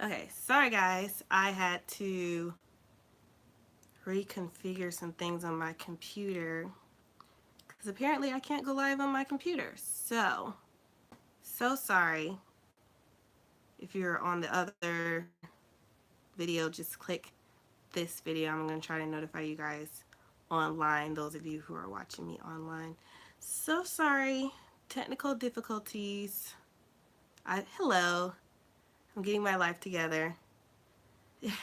Okay, sorry guys, I had to reconfigure some things on my computer because apparently I can't go live on my computer. So sorry. If you're on the other video, just click this video. I'm going to try to notify you guys online, those of you who are watching me online. So sorry. Technical difficulties. Hello. I'm getting my life together.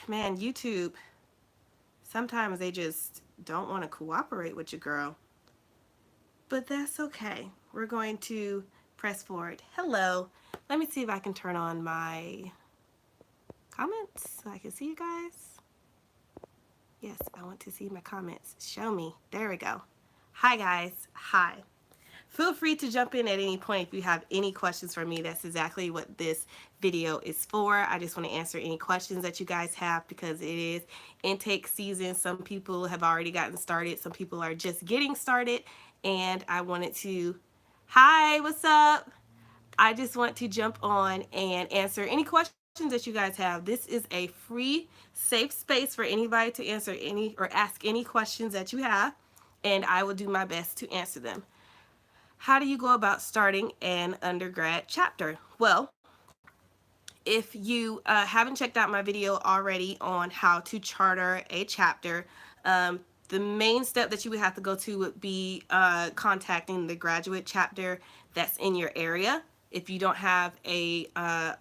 Man, YouTube, sometimes they just don't want to cooperate with you, girl. But that's okay. We're going to press forward. Hello. Let me see if I can turn on my comments so I can see you guys. Yes, I want to see my comments. Show me. There we go. Hi, guys. Hi. Feel free to jump in at any point if you have any questions for me. That's exactly what this video is for. I just want to answer any questions that you guys have because it is intake season. Some people have already gotten started. Some people are just getting started. And I wanted to, hi, what's up? I just want to jump on and answer any questions that you guys have. This is a free, safe space for anybody to answer any or ask any questions that you have, and I will do my best to answer them. How do you go about starting an undergrad chapter? Well, if you haven't checked out my video already on how to charter a chapter, the main step that you would have to go to would be contacting the graduate chapter that's in your area. If you don't have a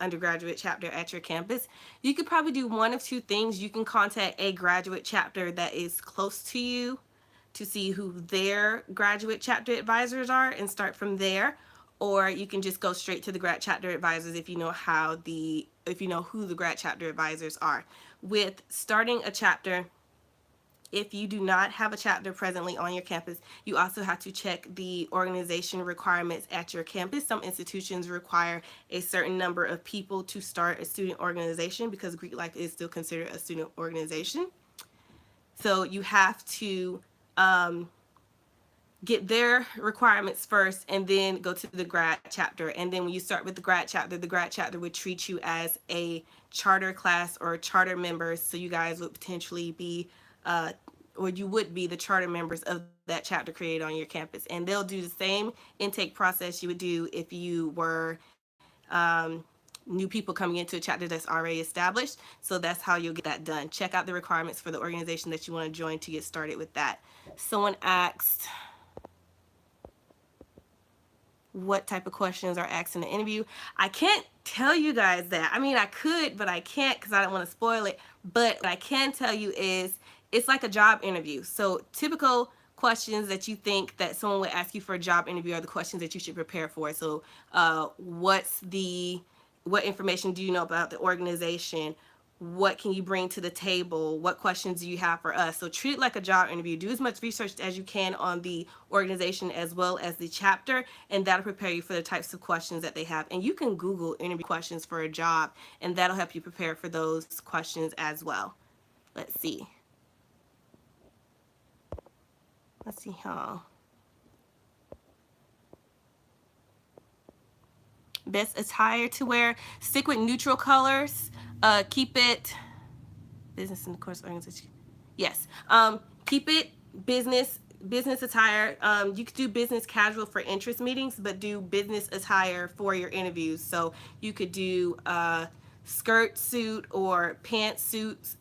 undergraduate chapter at your campus, you could probably do one of two things. You can contact a graduate chapter that is close to you to see who their graduate chapter advisors are and start from there, or you can just go straight to the grad chapter advisors if you know who the grad chapter advisors are. With starting a chapter, if you do not have a chapter presently on your campus, you also have to check the organization requirements at your campus. Some institutions require a certain number of people to start a student organization because Greek Life is still considered a student organization. So you have to get their requirements first and then go to the grad chapter. And then when you start with the grad chapter would treat you as a charter class or charter members. So you guys would potentially be, or you would be the charter members of that chapter created on your campus. And they'll do the same intake process you would do if you were new people coming into a chapter that's already established. So that's how you'll get that done. Check out the requirements for the organization that you want to join to get started with that. Someone asked, what type of questions are asked in the interview? I can't tell you guys that. I mean, I could, but I can't because I don't want to spoil it. But what I can tell you is it's like a job interview. So typical questions that you think that someone would ask you for a job interview are the questions that you should prepare for. So what information do you know about the organization? What can you bring to the table? What questions do you have for us? So treat it like a job interview. Do as much research as you can on the organization as well as the chapter, and that'll prepare you for the types of questions that they have. And you can Google interview questions for a job, and that'll help you prepare for those questions as well. Let's see. Best attire to wear. Stick with neutral colors. Keep it business and of course organization. Yes. Keep it business attire. You could do business casual for interest meetings, but do business attire for your interviews. So you could do skirt suit or pantsuits,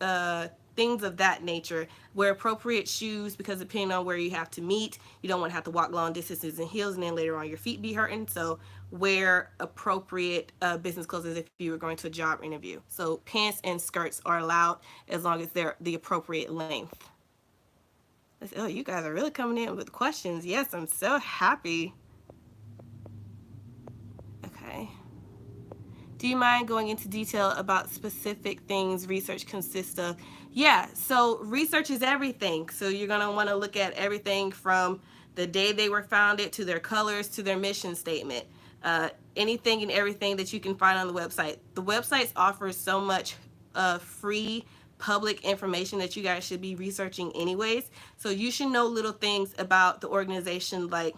things of that nature. Wear appropriate shoes because depending on where you have to meet, you don't want to have to walk long distances in heels and then later on your feet be hurting. So wear appropriate business clothes as if you were going to a job interview. So pants and skirts are allowed as long as they're the appropriate length. Oh, you guys are really coming in with questions. Yes, I'm so happy. Okay. Do you mind going into detail about specific things research consists of? Yeah, so research is everything. So you're going to want to look at everything from the day they were founded to their colors to their mission statement. Anything and everything that you can find on the website. The websites offer so much free public information that you guys should be researching anyways. So you should know little things about the organization like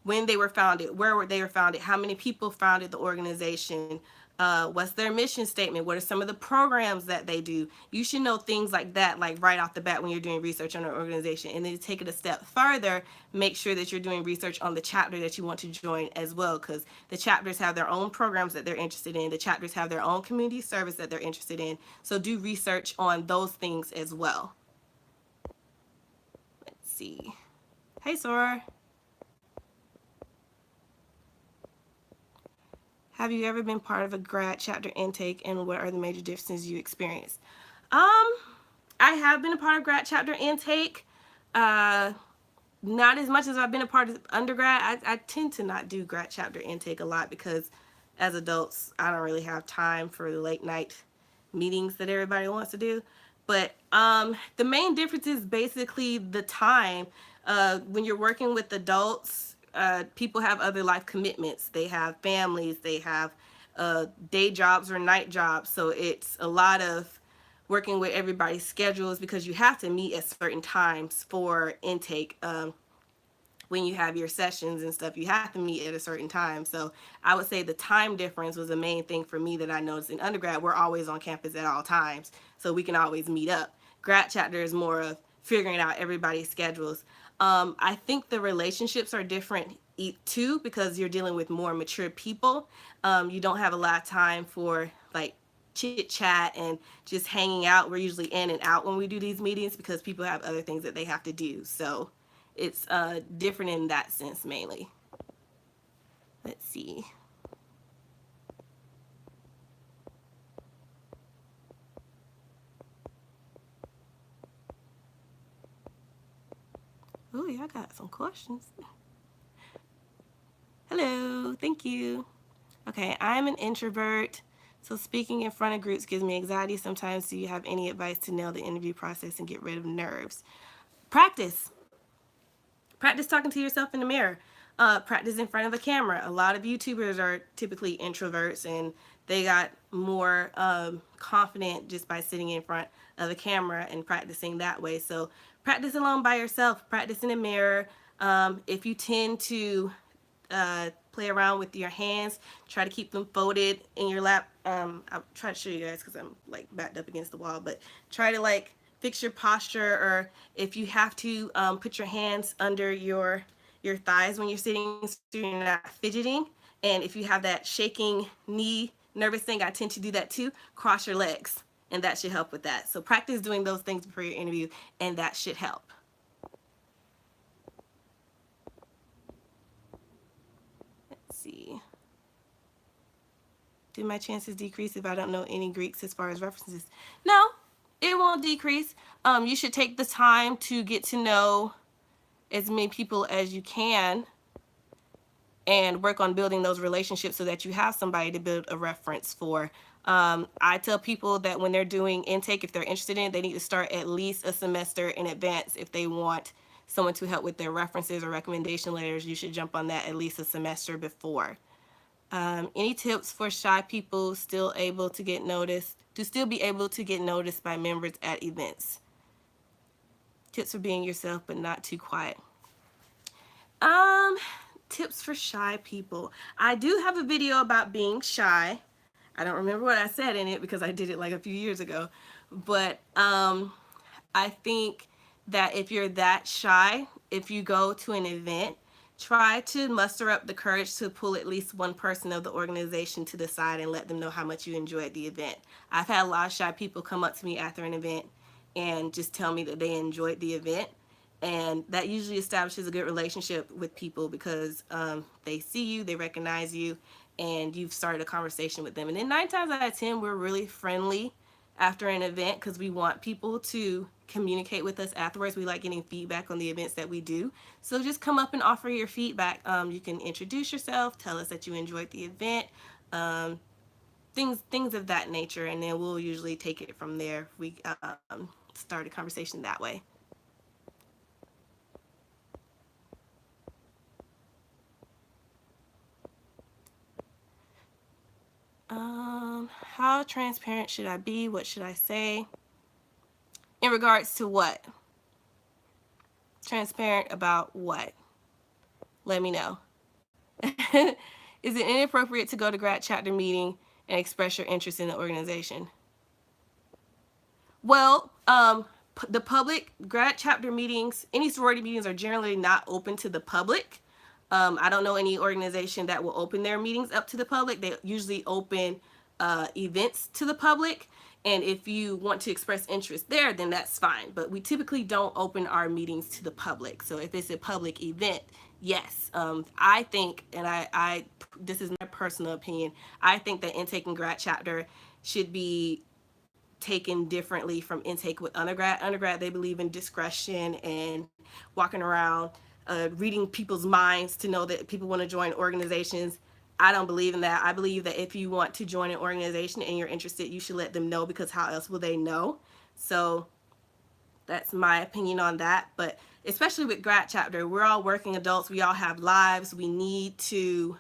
when they were founded, where they were founded, how many people founded the organization, what's their mission statement, what are some of the programs that they do. You should know things like that, like right off the bat when you're doing research on an organization. And then to take it a step further, make sure that you're doing research on the chapter that you want to join as well, because the chapters have their own programs that they're interested in. The chapters have their own community service that they're interested in. So do research on those things as well. Let's see. Hey, Sora. Have you ever been part of a grad chapter intake, and what are the major differences you experienced? I have been a part of grad chapter intake. Not as much as I've been a part of undergrad. I tend to not do grad chapter intake a lot because as adults, I don't really have time for the late night meetings that everybody wants to do. But the main difference is basically the time. When you're working with adults, people have other life commitments. They have families, they have day jobs or night jobs. So it's a lot of working with everybody's schedules because you have to meet at certain times for intake. When you have your sessions and stuff, you have to meet at a certain time. So I would say the time difference was the main thing for me that I noticed. In undergrad, we're always on campus at all times, so we can always meet up. Grad chapter is more of figuring out everybody's schedules. I think the relationships are different too because you're dealing with more mature people. You don't have a lot of time for like chit chat and just hanging out. We're usually in and out when we do these meetings because people have other things that they have to do. So it's different in that sense mainly. Let's see. Oh, yeah, I got some questions. Hello, thank you. Okay, I'm an introvert, so speaking in front of groups gives me anxiety sometimes. Do you have any advice to nail the interview process and get rid of nerves? Practice. Practice talking to yourself in the mirror. Practice in front of a camera. A lot of YouTubers are typically introverts and they got more confident just by sitting in front of a camera and practicing that way. So practice alone by yourself. Practice in a mirror. If you tend to play around with your hands, try to keep them folded in your lap. I'll try to show you guys because I'm like backed up against the wall, but try to like fix your posture, or if you have to put your hands under your thighs when you're sitting so you're not fidgeting. And if you have that shaking knee nervous thing, I tend to do that too. Cross your legs, and that should help with that. So practice doing those things before your interview, and that should help. Let's see. Do my chances decrease if I don't know any Greeks as far as references? No, it won't decrease. You should take the time to get to know as many people as you can and work on building those relationships so that you have somebody to build a reference for. I tell people that when they're doing intake, if they're interested in it, they need to start at least a semester in advance. If they want someone to help with their references or recommendation letters, you should jump on that at least a semester before. Any tips for shy people still able to get noticed, to still be able to get noticed by members at events? Tips for being yourself but not too quiet. Tips for shy people. I do have a video about being shy. I don't remember what I said in it because I did it like a few years ago. But I think that if you're that shy, if you go to an event, try to muster up the courage to pull at least one person of the organization to the side and let them know how much you enjoyed the event. I've had a lot of shy people come up to me after an event and just tell me that they enjoyed the event. And that usually establishes a good relationship with people because they see you, they recognize you, and you've started a conversation with them. And then 9 times out of 10, we're really friendly after an event because we want people to communicate with us afterwards. We like getting feedback on the events that we do. So just come up and offer your feedback. You can introduce yourself, tell us that you enjoyed the event, things of that nature, and then we'll usually take it from there. We start a conversation that way. How transparent should I be? What should I say? In regards to what? Transparent about what? Let me know. Is it inappropriate to go to grad chapter meeting and express your interest in the organization? Well, the public grad chapter meetings, any sorority meetings are generally not open to the public. I don't know any organization that will open their meetings up to the public. They usually open events to the public. And if you want to express interest there, then that's fine. But we typically don't open our meetings to the public. So if it's a public event, yes. I think, and I this is my personal opinion, I think that intake and grad chapter should be taken differently from intake with undergrad. Undergrad, they believe in discretion and walking around, reading people's minds to know that people want to join organizations. I don't believe in that. I believe that if you want to join an organization and you're interested, you should let them know, because how else will they know? So that's my opinion on that. But especially with grad chapter, we're all working adults. We all have lives. We need to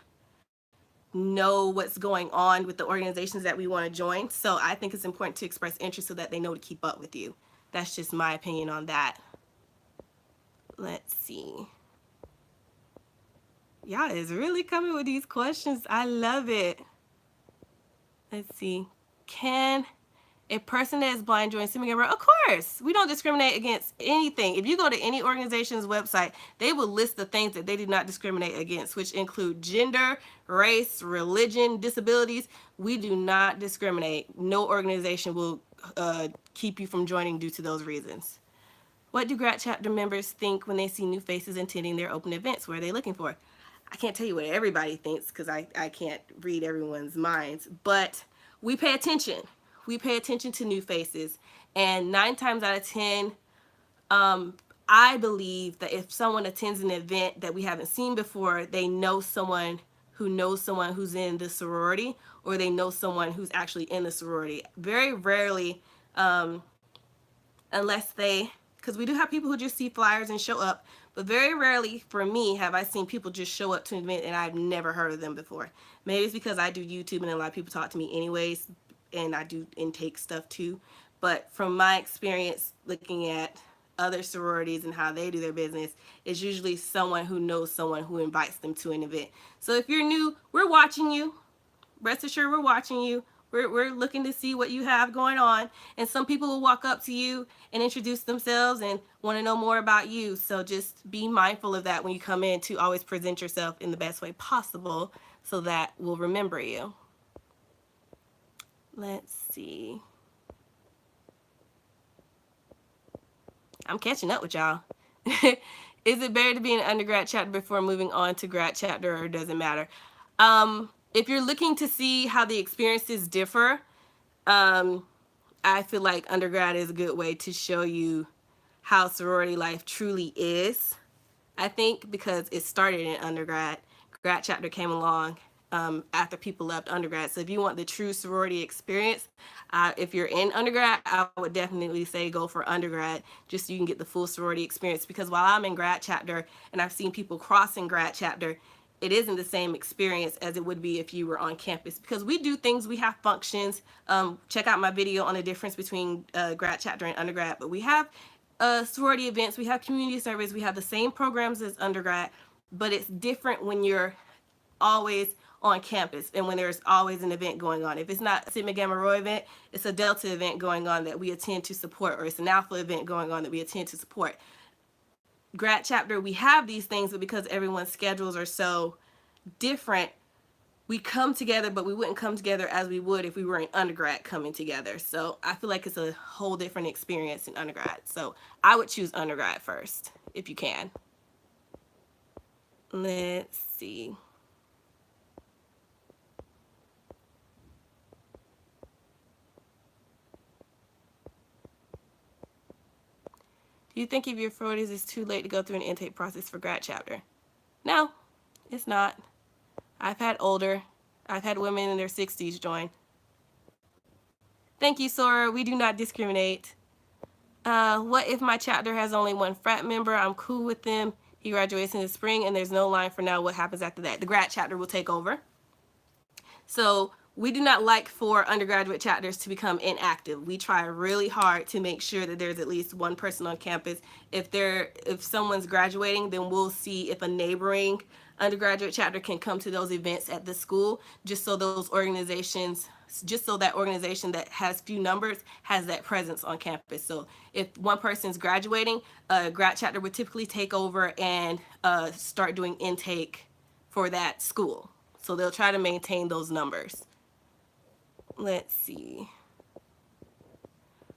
know what's going on with the organizations that we want to join. So I think it's important to express interest so that they know to keep up with you. That's just my opinion on that. Let's see. Y'all is really coming with these questions. I love it. Let's see. Can a person that is blind join Sigma Gamma? Of course. We don't discriminate against anything. If you go to any organization's website, they will list the things that they do not discriminate against, which include gender, race, religion, disabilities. We do not discriminate. No organization will keep you from joining due to those reasons. What do grad chapter members think when they see new faces attending their open events? What are they looking for? I can't tell you what everybody thinks because I can't read everyone's minds, but we pay attention. We pay attention to new faces, and 9 times out of 10, I believe that if someone attends an event that we haven't seen before, they know someone who knows someone who's in the sorority, or they know someone who's actually in the sorority. Very rarely, unless they, because we do have people who just see flyers and show up, but very rarely for me have I seen people just show up to an event and I've never heard of them before. Maybe it's because I do YouTube and a lot of people talk to me anyways, and I do intake stuff too. But from my experience looking at other sororities and how they do their business, it's usually someone who knows someone who invites them to an event. So if you're new, we're watching you. Rest assured, we're watching you. We're looking to see what you have going on. And some people will walk up to you and introduce themselves and want to know more about you. So just be mindful of that when you come in, to always present yourself in the best way possible so that we'll remember you. Let's see. I'm catching up with y'all. Is it better to be in an undergrad chapter before moving on to grad chapter, or does it matter? If you're looking to see how the experiences differ, I feel like undergrad is a good way to show you how sorority life truly is. I think because it started in undergrad, grad chapter came along after people left undergrad. So if you want the true sorority experience, if you're in undergrad, I would definitely say go for undergrad, just so you can get the full sorority experience. Because while I'm in grad chapter and I've seen people crossing grad chapter, it isn't the same experience as it would be if you were on campus, because we do things, we have functions. Check out my video on the difference between grad chapter and undergrad, but we have sorority events, we have community service, we have the same programs as undergrad, but it's different when you're always on campus and when there's always an event going on. If it's not a Sigma Gamma Rho event, it's a Delta event going on that we attend to support, or it's an Alpha event going on that we attend to support. Grad chapter, we have these things, but because everyone's schedules are so different, we come together, but we wouldn't come together as we would if we were in undergrad coming together. So I feel like it's a whole different experience in undergrad. So I would choose undergrad first if you can. Let's see. Do you think if you're 40s it's too late to go through an intake process for grad chapter? No, it's not. I've had women in their 60s join. Thank you, Sora. We do not discriminate. What if my chapter has only one frat member? I'm cool with them. He graduates in the spring and there's no line for now. What happens after that? The grad chapter will take over. So we do not like for undergraduate chapters to become inactive. We try really hard to make sure that there's at least one person on campus. If someone's graduating, then we'll see if a neighboring undergraduate chapter can come to those events at the school, just so that organization that has few numbers has that presence on campus. So if one person's graduating, a grad chapter would typically take over and start doing intake for that school. So they'll try to maintain those numbers. Let's see.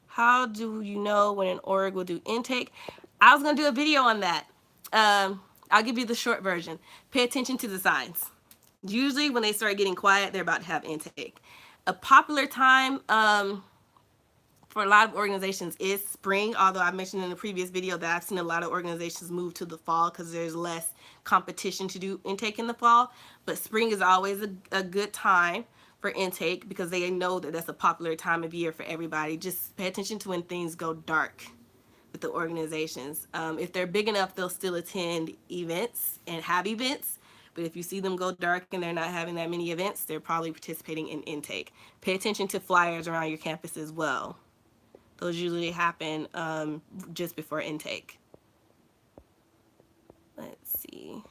How do you know when an org will do intake? I was going to do a video on that. I'll give you the short version. Pay attention to the signs. Usually when they start getting quiet, they're about to have intake. A popular time for a lot of organizations is spring, although I mentioned in the previous video that I've seen a lot of organizations move to the fall because there's less competition to do intake in the fall. But spring is always a good time for intake because they know that that's a popular time of year for everybody. Just pay attention to when things go dark with the organizations. If they're big enough, they'll still attend events and have events. But if you see them go dark and they're not having that many events, they're probably participating in intake. Pay attention to flyers around your campus as well. Those usually happen just before intake. Let's see.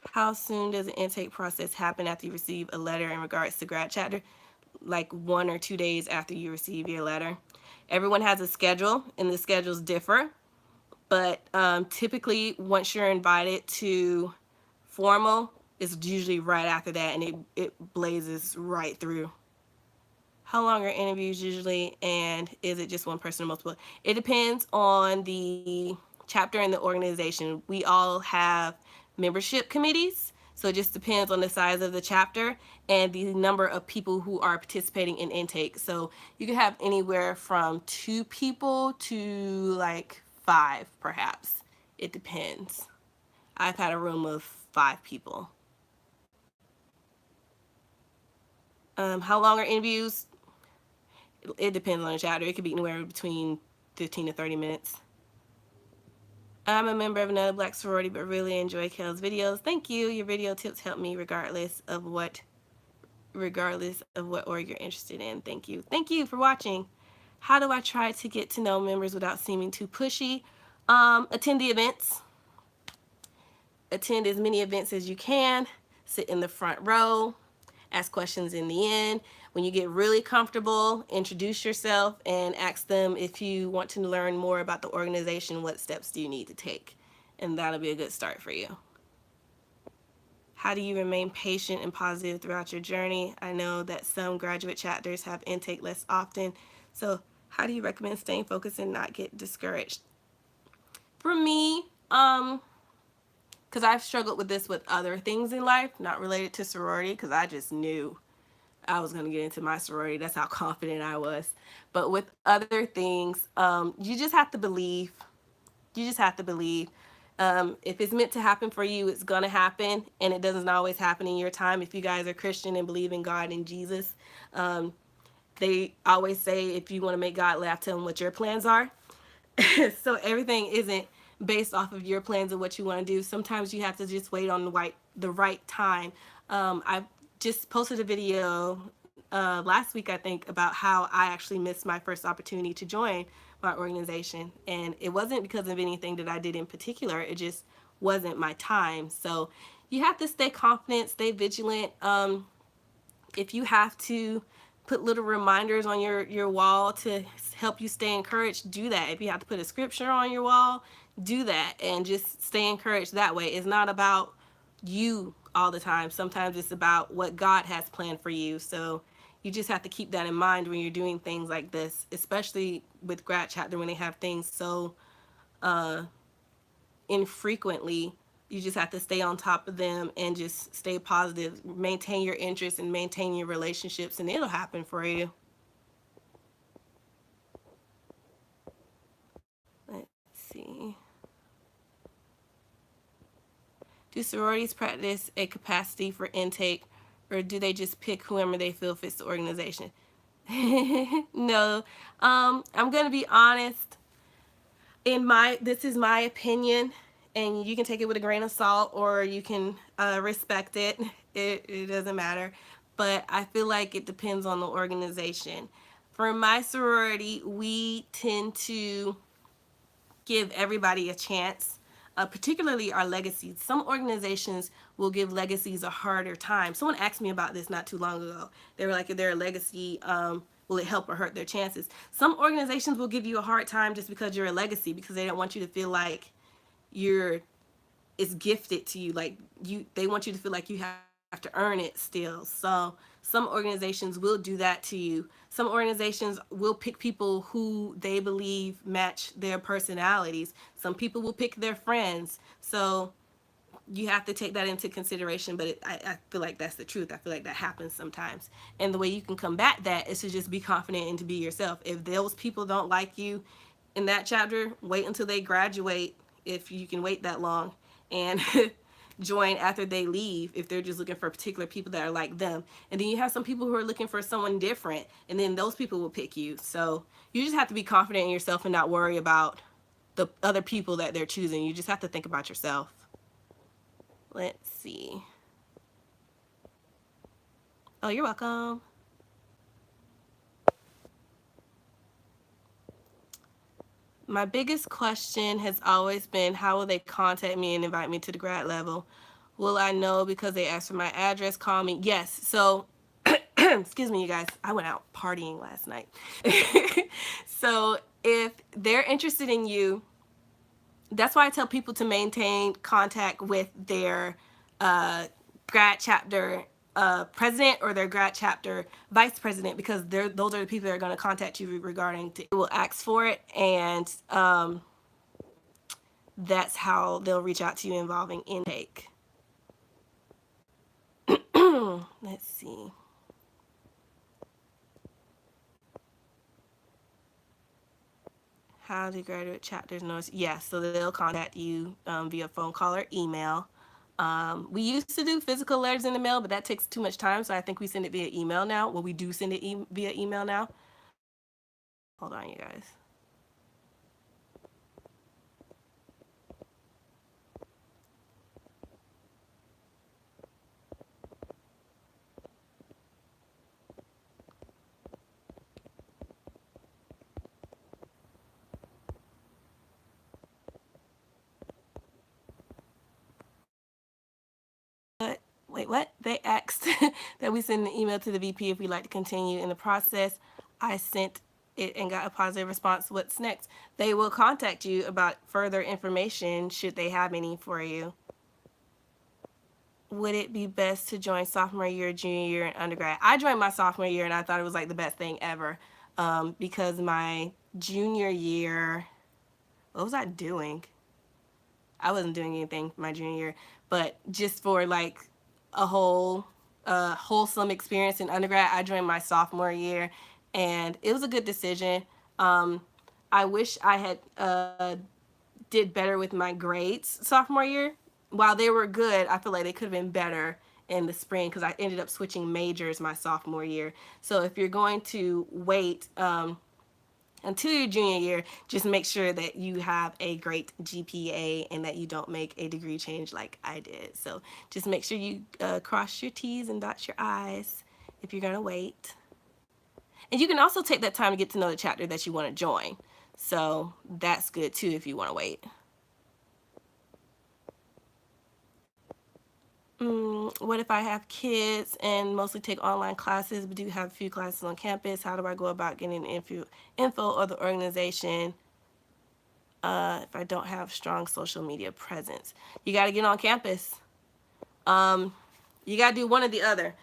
How soon does the intake process happen after you receive a letter in regards to grad chapter? Like 1 or 2 days after you receive your letter. Everyone has a schedule, and the schedules differ. But typically, once you're invited to formal, it's usually right after that, and it blazes right through. How long are interviews usually, and is it just one person or multiple? It depends on the chapter and the organization. We all have membership committees, so it just depends on the size of the chapter and the number of people who are participating in intake. So you can have anywhere from 2 people to like 5 perhaps. It depends. I've had a room of 5 people. How long are interviews? It depends on the chapter. It could be anywhere between 15 to 30 minutes. I'm a member of another black sorority, but really enjoy Kel's videos. Thank you. Your video tips help me regardless of what org you're interested in. Thank you. Thank you for watching. How do I try to get to know members without seeming too pushy? Attend the events. Attend as many events as you can. Sit in the front row. Ask questions in the end. When you get really comfortable, introduce yourself and ask them if you want to learn more about the organization, what steps do you need to take? And that'll be a good start for you. How do you remain patient and positive throughout your journey? I know that some graduate chapters have intake less often. So how do you recommend staying focused and not get discouraged? For me, because I've struggled with this with other things in life, not related to sorority, because I just knew I was going to get into my sorority. That's how confident I was. But with other things, you just have to believe. You just have to believe. If it's meant to happen for you, it's going to happen. And it doesn't always happen in your time. If you guys are Christian and believe in God and Jesus, they always say if you want to make God laugh, tell him what your plans are. So everything isn't based off of your plans and what you want to do. Sometimes you have to just wait on the right time. I just posted a video last week, I think, about how I actually missed my first opportunity to join my organization. And it wasn't because of anything that I did in particular. It just wasn't my time. So you have to stay confident, stay vigilant. If you have to put little reminders on your wall to help you stay encouraged, do that. If you have to put a scripture on your wall, do that and just stay encouraged that way. It's not about you all the time. Sometimes it's about what God has planned for you. So you just have to keep that in mind when you're doing things like this, especially with grad chapter when they have things so infrequently. You just have to stay on top of them and just stay positive, maintain your interests and maintain your relationships, and it'll happen for you. Let's see. Do sororities practice a capacity for intake, or do they just pick whoever they feel fits the organization? No. I'm going to be honest. This is my opinion, and you can take it with a grain of salt or you can respect it. It doesn't matter. But I feel like it depends on the organization. For my sorority, we tend to give everybody a chance, particularly our legacies. Some organizations will give legacies a harder time. Someone asked me about this not too long ago. They were like, if they're a legacy, will it help or hurt their chances? Some organizations will give you a hard time just because you're a legacy, because they don't want you to feel like you're it's gifted to you. Like they want you to feel like you have to earn it still. So some organizations will do that to you. Some organizations will pick people who they believe match their personalities. Some people will pick their friends. So you have to take that into consideration. But I feel like that's the truth. I feel like that happens sometimes. And the way you can combat that is to just be confident and to be yourself. If those people don't like you in that chapter, wait until they graduate, if you can wait that long, and join after they leave, if they're just looking for particular people that are like them. And then you have some people who are looking for someone different, and then those people will pick you. So you just have to be confident in yourself and not worry about the other people that they're choosing. You just have to think about yourself. Let's see. Oh, you're welcome. My biggest question has always been, how will they contact me and invite me to the grad level? Will I know because they asked for my address, call me? Yes. So, excuse me, you guys. I went out partying last night. So, if they're interested in you, that's why I tell people to maintain contact with their grad chapter president or their grad chapter vice president, because those are the people that are going to contact you regarding to will ask for it, and that's how they'll reach out to you involving intake. Let's see. How do graduate chapters know? Yes, so they'll contact you via phone call or email. We used to do physical letters in the mail, but that takes too much time, so I think we send it via email now. Well, we do send it via email now. Hold on, you guys. Wait, what? They asked that we send an email to the VP if we'd like to continue in the process. I sent it and got a positive response. What's next? They will contact you about further information should they have any for you. Would it be best to join sophomore year, junior year, and undergrad? I joined my sophomore year and I thought it was like the best thing ever, because my junior year, what was I doing? I wasn't doing anything my junior year, but just for like a whole wholesome experience in undergrad, I joined my sophomore year, and it was a good decision. I wish I had did better with my grades sophomore year. While they were good, I feel like they could have been better in the spring, because I ended up switching majors my sophomore year. So if you're going to wait until your junior year, just make sure that you have a great GPA and that you don't make a degree change like I did. So just make sure you cross your T's and dot your I's if you're going to wait. And you can also take that time to get to know the chapter that you want to join. So that's good too if you want to wait. What if I have kids and mostly take online classes, but do have a few classes on campus? How do I go about getting info or the organization if I don't have strong social media presence? You got to get on campus. You got to do one or the other.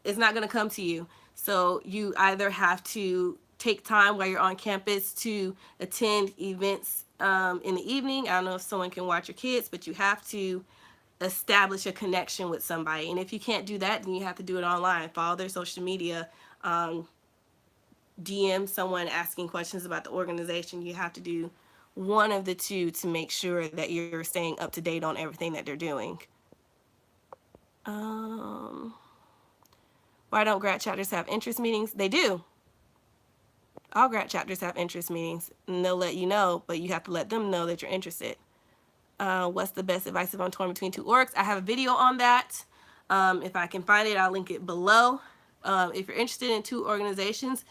It's not going to come to you. So you either have to take time while you're on campus to attend events in the evening. I don't know if someone can watch your kids, but you have to establish a connection with somebody. And if you can't do that, then you have to do it online. Follow their social media, DM someone asking questions about the organization. You have to do one of the two to make sure that you're staying up to date on everything that they're doing. Why don't grad chapters have interest meetings? They do. All grad chapters have interest meetings, and they'll let you know, but you have to let them know that you're interested. What's the best advice if I'm torn between two orgs? I have a video on that. If I can find it, I'll link it below. If you're interested in two organizations,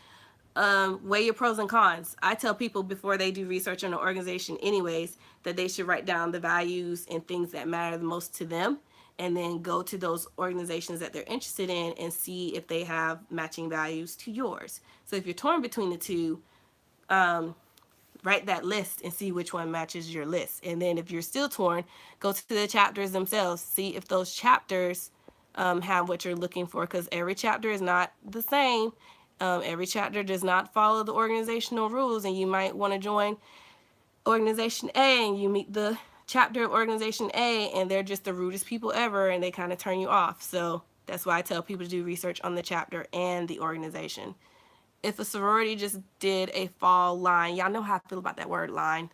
Weigh your pros and cons. I tell people before they do research on an organization anyways that they should write down the values and things that matter the most to them, and then go to those organizations that they're interested in and see if they have matching values to yours. So if you're torn between the two, write that list and see which one matches your list. And then if you're still torn, go to the chapters themselves, see if those chapters have what you're looking for, because every chapter is not the same. Every chapter does not follow the organizational rules, and you might want to join organization A and you meet the chapter of organization A and they're just the rudest people ever and they kind of turn you off. So that's why I tell people to do research on the chapter and the organization. If a sorority just did a fall line, y'all know how I feel about that word line.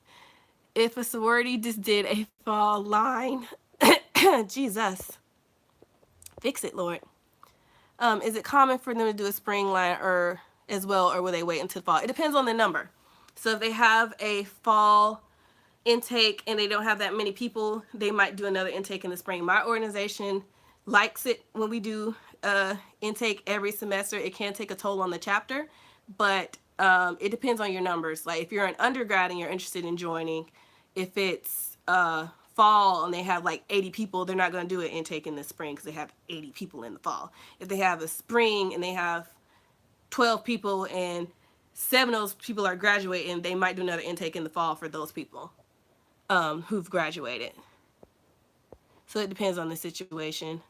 If a sorority just did a fall line, Jesus, fix it, Lord. Is it common for them to do a spring line or as well, or will they wait until fall? It depends on the number. So if they have a fall intake and they don't have that many people, they might do another intake in the spring. My organization likes it when we do intake every semester. It can take a toll on the chapter, but it depends on your numbers. Like if you're an undergrad and you're interested in joining, if it's fall and they have like 80 people, they're not going to do an intake in the spring because they have 80 people in the fall. If they have a spring and they have 12 people and 7 of those people are graduating, they might do another intake in the fall for those people who've graduated. So it depends on the situation.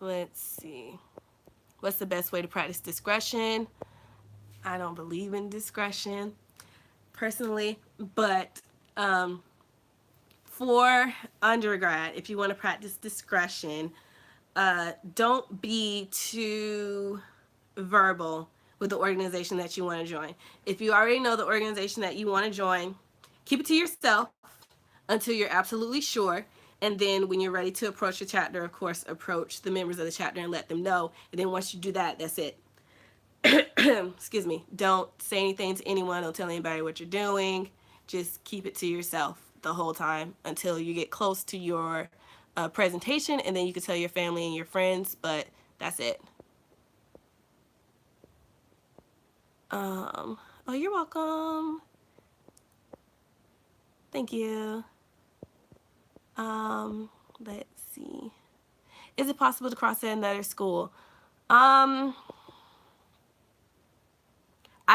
Let's see. What's the best way to practice discretion? I don't believe in discretion personally, but for undergrad, if you want to practice discretion, don't be too verbal with the organization that you want to join. If you already know the organization that you want to join, keep it to yourself until you're absolutely sure. And then when you're ready to approach the chapter, of course, approach the members of the chapter and let them know. And then once you do that, that's it. Excuse me. Don't say anything to anyone. Don't tell anybody what you're doing. Just keep it to yourself the whole time until you get close to your presentation. And then you can tell your family and your friends, but that's it. Oh, you're welcome. Thank you. Let's see. Is it possible to cross at another school? I've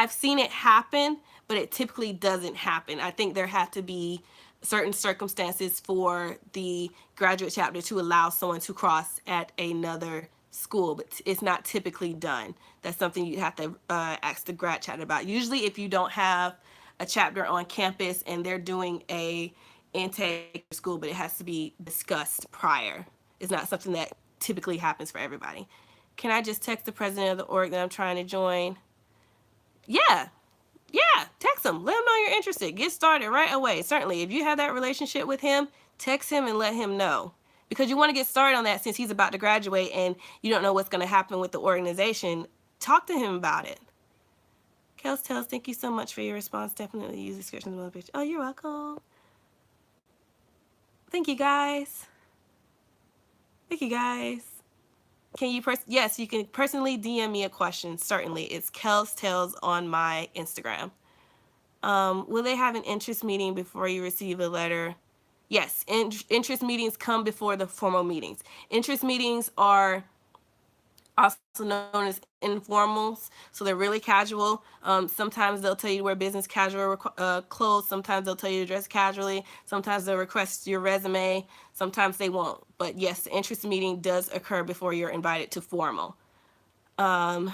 seen it happen, but it typically doesn't happen. I think there have to be certain circumstances for the graduate chapter to allow someone to cross at another school, but it's not typically done. That's something you have to ask the grad chapter about. Usually if you don't have a chapter on campus and they're doing a intake school, but it has to be discussed prior. It's not something that typically happens for everybody. Can I just text the president of the org that I'm trying to join? Yeah, text him. Let him know you're interested. Get started right away. Certainly, if you have that relationship with him, text him and let him know. Because you want to get started on that since he's about to graduate and you don't know what's going to happen with the organization. Talk to him about it. KelsTells, thank you so much for your response. Definitely use description of the picture. Oh, you're welcome. Thank you, guys. Thank you, guys. Can you yes, you can personally DM me a question. Certainly. It's KelsTells on my Instagram. Will they have an interest meeting before you receive a letter? Yes, interest meetings come before the formal meetings. Interest meetings are also known as informals, so they're really casual. Sometimes they'll tell you to wear business casual clothes. Sometimes they'll tell you to dress casually. Sometimes they'll request your resume. Sometimes they won't. But yes, the interest meeting does occur before you're invited to formal. How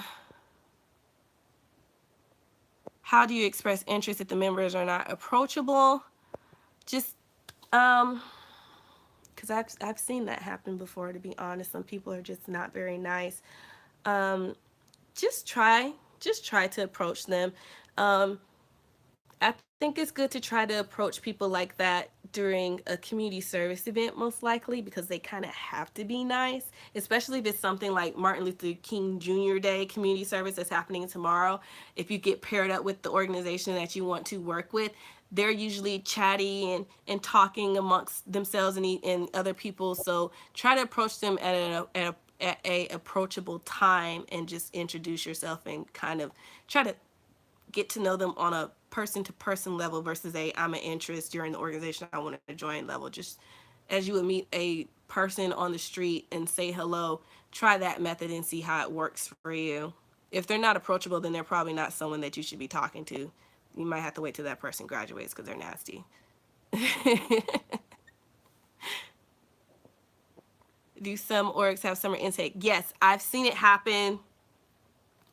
do you express interest if the members are not approachable? Just because I've seen that happen before, to be honest. Some people are just not very nice. Just try to approach them. I think it's good to try to approach people like that during a community service event, most likely, because they kind of have to be nice, especially if it's something like Martin Luther King Jr. Day community service that's happening tomorrow. If you get paired up with the organization that you want to work with, they're usually chatty and talking amongst themselves and other people. So try to approach them at a approachable time and just introduce yourself and kind of try to get to know them on a person-to-person level versus a I'm an interest, you're in the organization, I want to join level. Just as you would meet a person on the street and say hello, try that method and see how it works for you. If they're not approachable, then they're probably not someone that you should be talking to. You might have to wait till that person graduates because they're nasty. Do some orgs have summer intake? Yes, I've seen it happen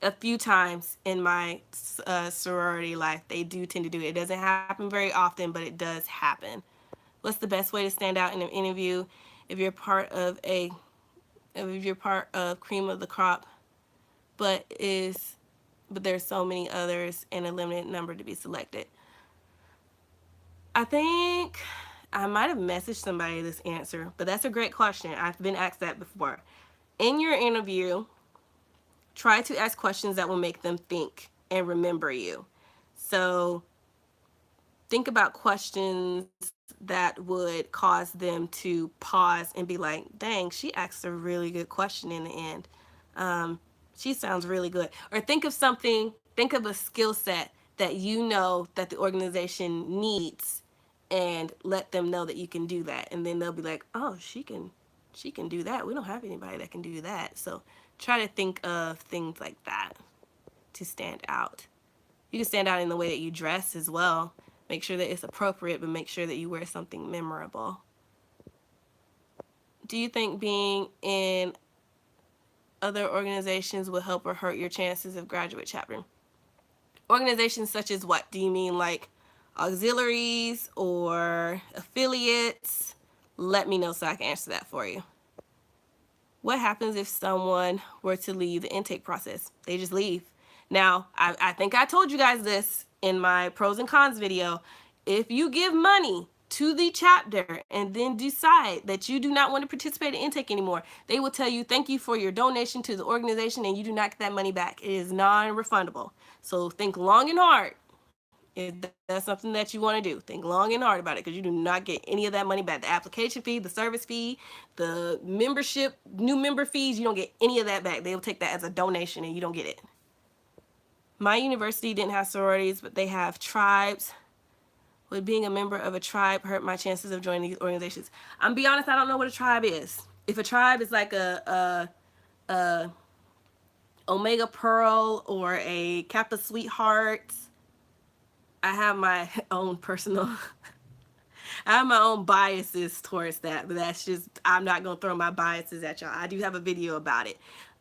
a few times in my sorority life. They do tend to do it. It doesn't happen very often, but it does happen. What's the best way to stand out in an interview? If you're part of a, if you're part of cream of the crop, but is, but there's so many others and a limited number to be selected. I think I might have messaged somebody this answer, but that's a great question. I've been asked that before. In your interview, try to ask questions that will make them think and remember you. So think about questions that would cause them to pause and be like, dang, she asked a really good question in the end. Um, she sounds really good. Or think of something, think of a skill set that you know that the organization needs and let them know that you can do that. And then they'll be like, oh, she can do that. We don't have anybody that can do that. So try to think of things like that to stand out. You can stand out in the way that you dress as well. Make sure that it's appropriate, but make sure that you wear something memorable. Do you think being in other organizations will help or hurt your chances of graduate chapter? Organizations such as what? Do you mean like auxiliaries or affiliates? Let me know so I can answer that for you. What happens if someone were to leave the intake process? They just leave. Now, I think I told you guys this in my pros and cons video. If you give money to the chapter and then decide that you do not want to participate in intake anymore, they will tell you thank you for your donation to the organization and you do not get that money back. It is non-refundable. So think long and hard. If that's something that you want to do, think long and hard about it because you do not get any of that money back. The application fee, the service fee, the membership, new member fees, you don't get any of that back. They will take that as a donation and you don't get it. My university didn't have sororities, but they have tribes. Would being a member of a tribe hurt my chances of joining these organizations? I'm be honest, I don't know what a tribe is. If a tribe is like a Omega Pearl or a Kappa Sweethearts, I have my own personal I have my own biases towards that, but that's just, I'm not going to throw my biases at y'all. I do have a video about it.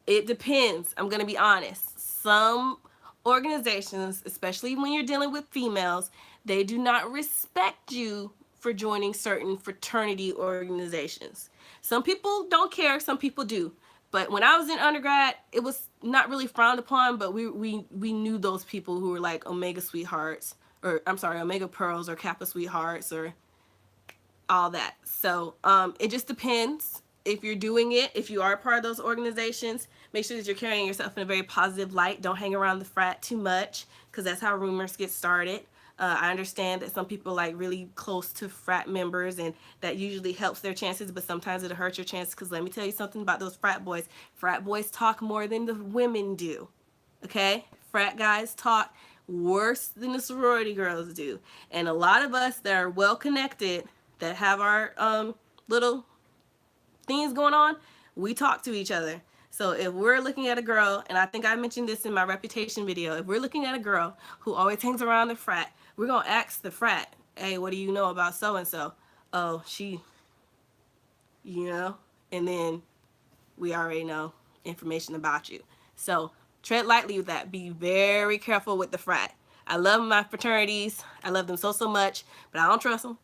It depends. I'm going to be honest. Some organizations, especially when you're dealing with females, they do not respect you for joining certain fraternity organizations. Some people don't care, some people do. But when I was in undergrad, it was not really frowned upon, but we knew those people who were like Omega Sweethearts, or I'm sorry, Omega Pearls or Kappa Sweethearts or all that. So it just depends if you're doing it. If you are a part of those organizations, make sure that you're carrying yourself in a very positive light. Don't hang around the frat too much because that's how rumors get started. I understand that some people like really close to frat members and that usually helps their chances, but sometimes it'll hurt your chances because let me tell you something about those frat boys. Frat boys talk more than the women do. Okay? Frat guys talk worse than the sorority girls do. And a lot of us that are well connected, that have our little things going on, we talk to each other. So if we're looking at a girl, and I think I mentioned this in my reputation video, if we're looking at a girl who always hangs around the frat, we're going to ask the frat, hey, what do you know about so-and-so? Oh, she, and then we already know information about you. So tread lightly with that. Be very careful with the frat. I love my fraternities. I love them so, so much, but I don't trust them.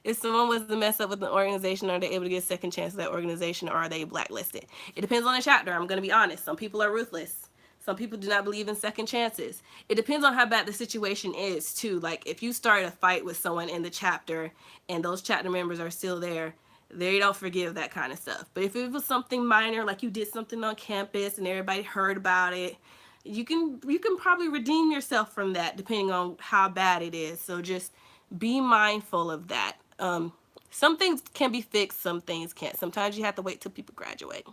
If someone was to mess up with an organization, are they able to get a second chance at that organization or are they blacklisted? It depends on the chapter. I'm going to be honest. Some people are ruthless. Some people do not believe in second chances. It depends on how bad the situation is, too. Like, if you start a fight with someone in the chapter and those chapter members are still there, they don't forgive that kind of stuff. But if it was something minor, like you did something on campus and everybody heard about it, you can probably redeem yourself from that depending on how bad it is. So just be mindful of that. Some things can be fixed, some things can't. Sometimes you have to wait till people graduate.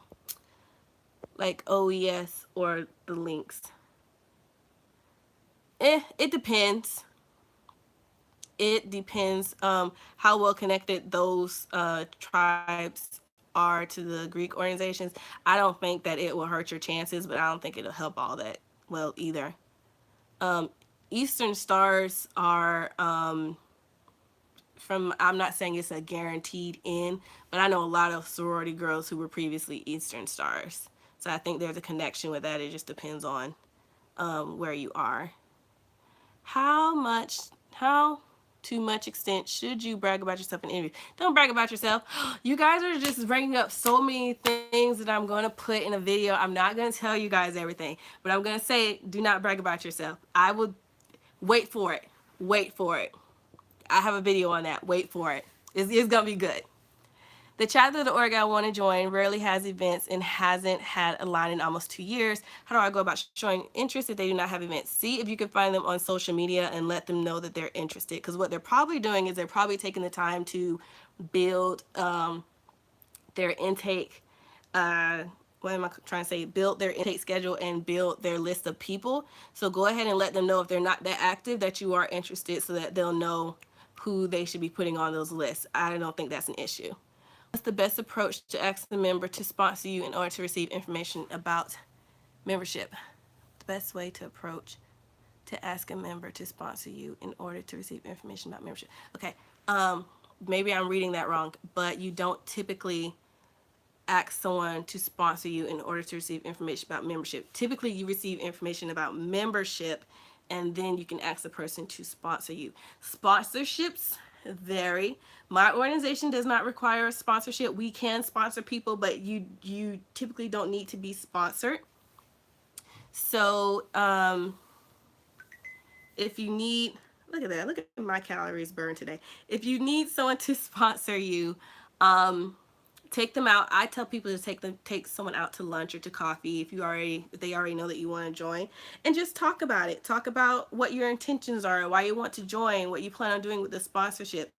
Like OES or the links. It depends. It depends how well connected those tribes are to the Greek organizations. I don't think that it will hurt your chances, but I don't think it'll help all that well either. Um, Eastern Stars are from, I'm not saying it's a guaranteed in, but I know a lot of sorority girls who were previously Eastern Stars. So I think there's a connection with that. It just depends on where you are. How to much extent should you brag about yourself in interviews? Don't brag about yourself. You guys are just bringing up so many things that I'm going to put in a video. I'm not going to tell you guys everything, but I'm going to say do not brag about yourself. I will wait for it. Wait for it. I have a video on that. Wait for it. It's going to be good. The chapter of the org I want to join rarely has events and hasn't had a line in almost 2 years. How do I go about showing interest if they do not have events? See if you can find them on social media and let them know that they're interested. Because what they're probably doing is they're probably taking the time to build their intake. What am I trying to say? Build their intake schedule and build their list of people. So go ahead and let them know if they're not that active that you are interested, so that they'll know who they should be putting on those lists. I don't think that's an issue. What's the best approach to ask a member to sponsor you in order to receive information about membership? The best way to approach to ask a member to sponsor you in order to receive information about membership. Okay, maybe I'm reading that wrong, but you don't typically ask someone to sponsor you in order to receive information about membership. Typically, you receive information about membership, and then you can ask the person to sponsor you. Sponsorships vary. My organization does not require a sponsorship. We can sponsor people, but you typically don't need to be sponsored. So if you need, look at that, look at my calories burned today. If you need someone to sponsor you, take them out. I tell people to take someone out to lunch or to coffee if they already know that you want to join, and just talk about it. Talk about what your intentions are, why you want to join, what you plan on doing with the sponsorship.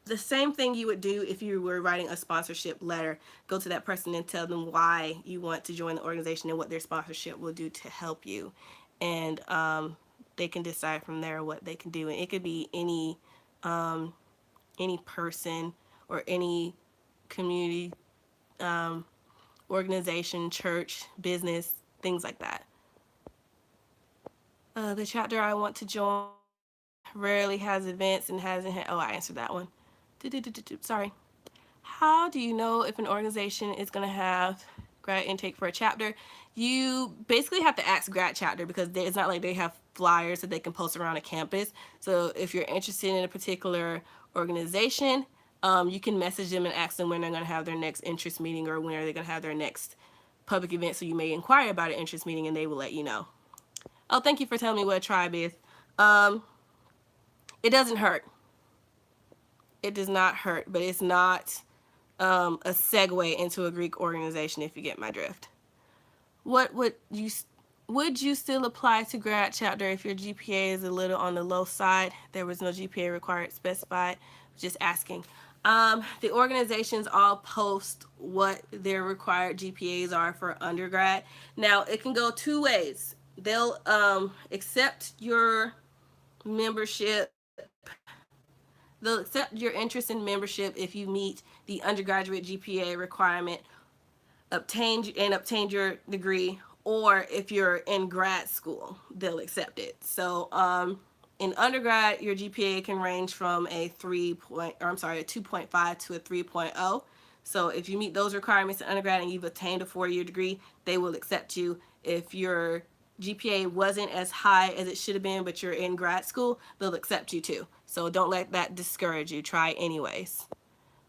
The same thing you would do if you were writing a sponsorship letter. Go to that person and tell them why you want to join the organization and what their sponsorship will do to help you, and they can decide from there what they can do. And it could be any person or any community, organization, church, business, things like that. The chapter I want to join rarely has events and hasn't had, oh, I answered that one. Sorry. How do you know if an organization is going to have grad intake for a chapter? You basically have to ask grad chapter, because it's not like they have flyers that they can post around a campus. So if you're interested in a particular organization, you can message them and ask them when they're going to have their next interest meeting, or when are they going to have their next public event. So you may inquire about an interest meeting and they will let you know. Oh, thank you for telling me what a tribe is. It doesn't hurt. It does not hurt, but it's not a segue into a Greek organization, if you get my drift. Would you still apply to grad chapter if your GPA is a little on the low side? There was no GPA required specified. Just asking. The organizations all post what their required GPAs are for undergrad. Now, it can go two ways. They'll accept your membership. They'll accept your interest in membership if you meet the undergraduate GPA requirement, obtained your degree, or if you're in grad school, they'll accept it. So in undergrad, your GPA can range from a 2.5 to a 3.0. So if you meet those requirements in undergrad and you've obtained a 4-year degree, they will accept you. If your GPA wasn't as high as it should have been, but you're in grad school, they'll accept you too. So don't let that discourage you. Try anyways.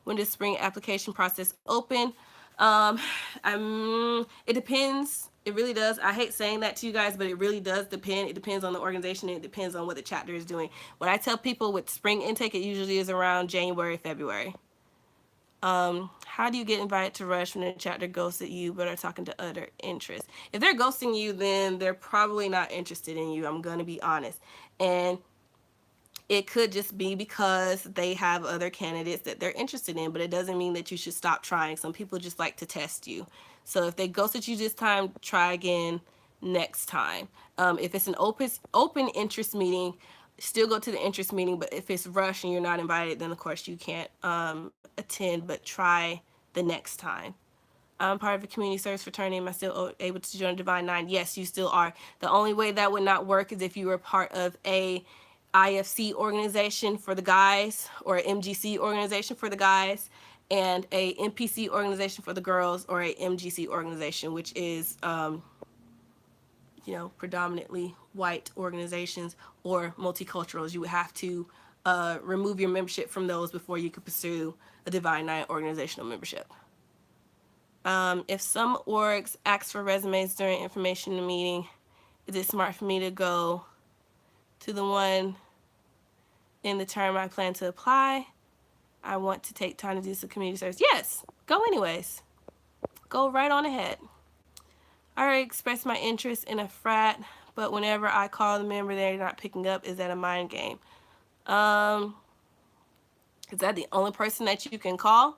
When does spring application process open? It depends. It really does. I hate saying that to you guys, but it really does depend. It depends on the organization, and it depends on what the chapter is doing. When I tell people with spring intake, it usually is around January, February. How do you get invited to Rush when the chapter ghosted you but are talking to other interests? If they're ghosting you, then they're probably not interested in you. I'm going to be honest. And it could just be because they have other candidates that they're interested in, but it doesn't mean that you should stop trying. Some people just like to test you. So if they ghosted you this time, try again next time. If it's an open interest meeting, still go to the interest meeting, but if it's rushed and you're not invited, then of course you can't attend, but try the next time. I'm part of a community service fraternity. Am I still able to join Divine Nine? Yes, you still are. The only way that would not work is if you were part of a IFC organization for the guys, or an MGC organization for the guys, and a MPC organization for the girls, or a MGC organization, which is predominantly white organizations or multiculturals. You would have to remove your membership from those before you could pursue a Divine Nine organizational membership. If some orgs ask for resumes during information meeting, is it smart for me to go to the one in the term I plan to apply? I want to take time to do some community service. Yes, go anyways. Go right on ahead. I already expressed my interest in a frat, but whenever I call the member, they're not picking up. Is that a mind game? Is that the only person that you can call?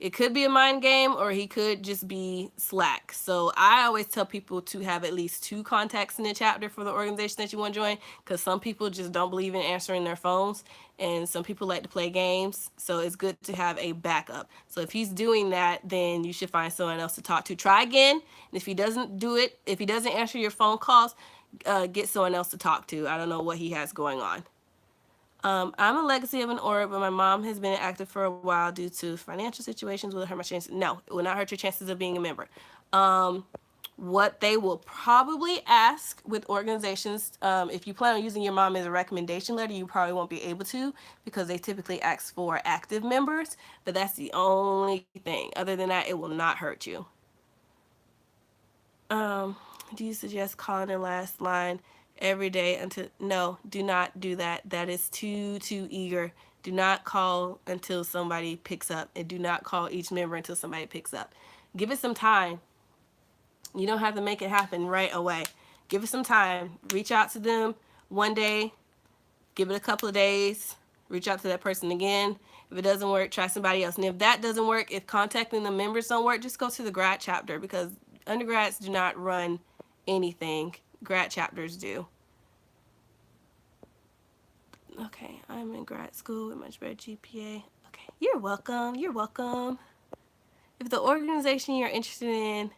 It could be a mind game, or he could just be slack. So I always tell people to have at least 2 contacts in the chapter for the organization that you want to join, because some people just don't believe in answering their phones, and some people like to play games. So it's good to have a backup. So if he's doing that, then you should find someone else to talk to. Try again, and if he doesn't do it, if he doesn't answer your phone calls, get someone else to talk to. I don't know what he has going on. I'm a legacy of an org, but my mom has been active for a while due to financial situations. Will it hurt my chances? No, it will not hurt your chances of being a member. What they will probably ask with organizations, if you plan on using your mom as a recommendation letter, you probably won't be able to, because they typically ask for active members, but that's the only thing. Other than that, it will not hurt you. Do you suggest calling the last line every day until? No, do not do that. That is too eager. Do not call until somebody picks up, and do not call each member until somebody picks up. Give it some time. You don't have to make it happen right away. Give it some time. Reach out to them one day. Give it a couple of days. Reach out to that person again. If it doesn't work, try somebody else. And if that doesn't work, if contacting the members don't work, just go to the grad chapter, because undergrads do not run anything. Grad chapters do. Okay, I'm in grad school with much better GPA. Okay, you're welcome. You're welcome. If the organization you're interested in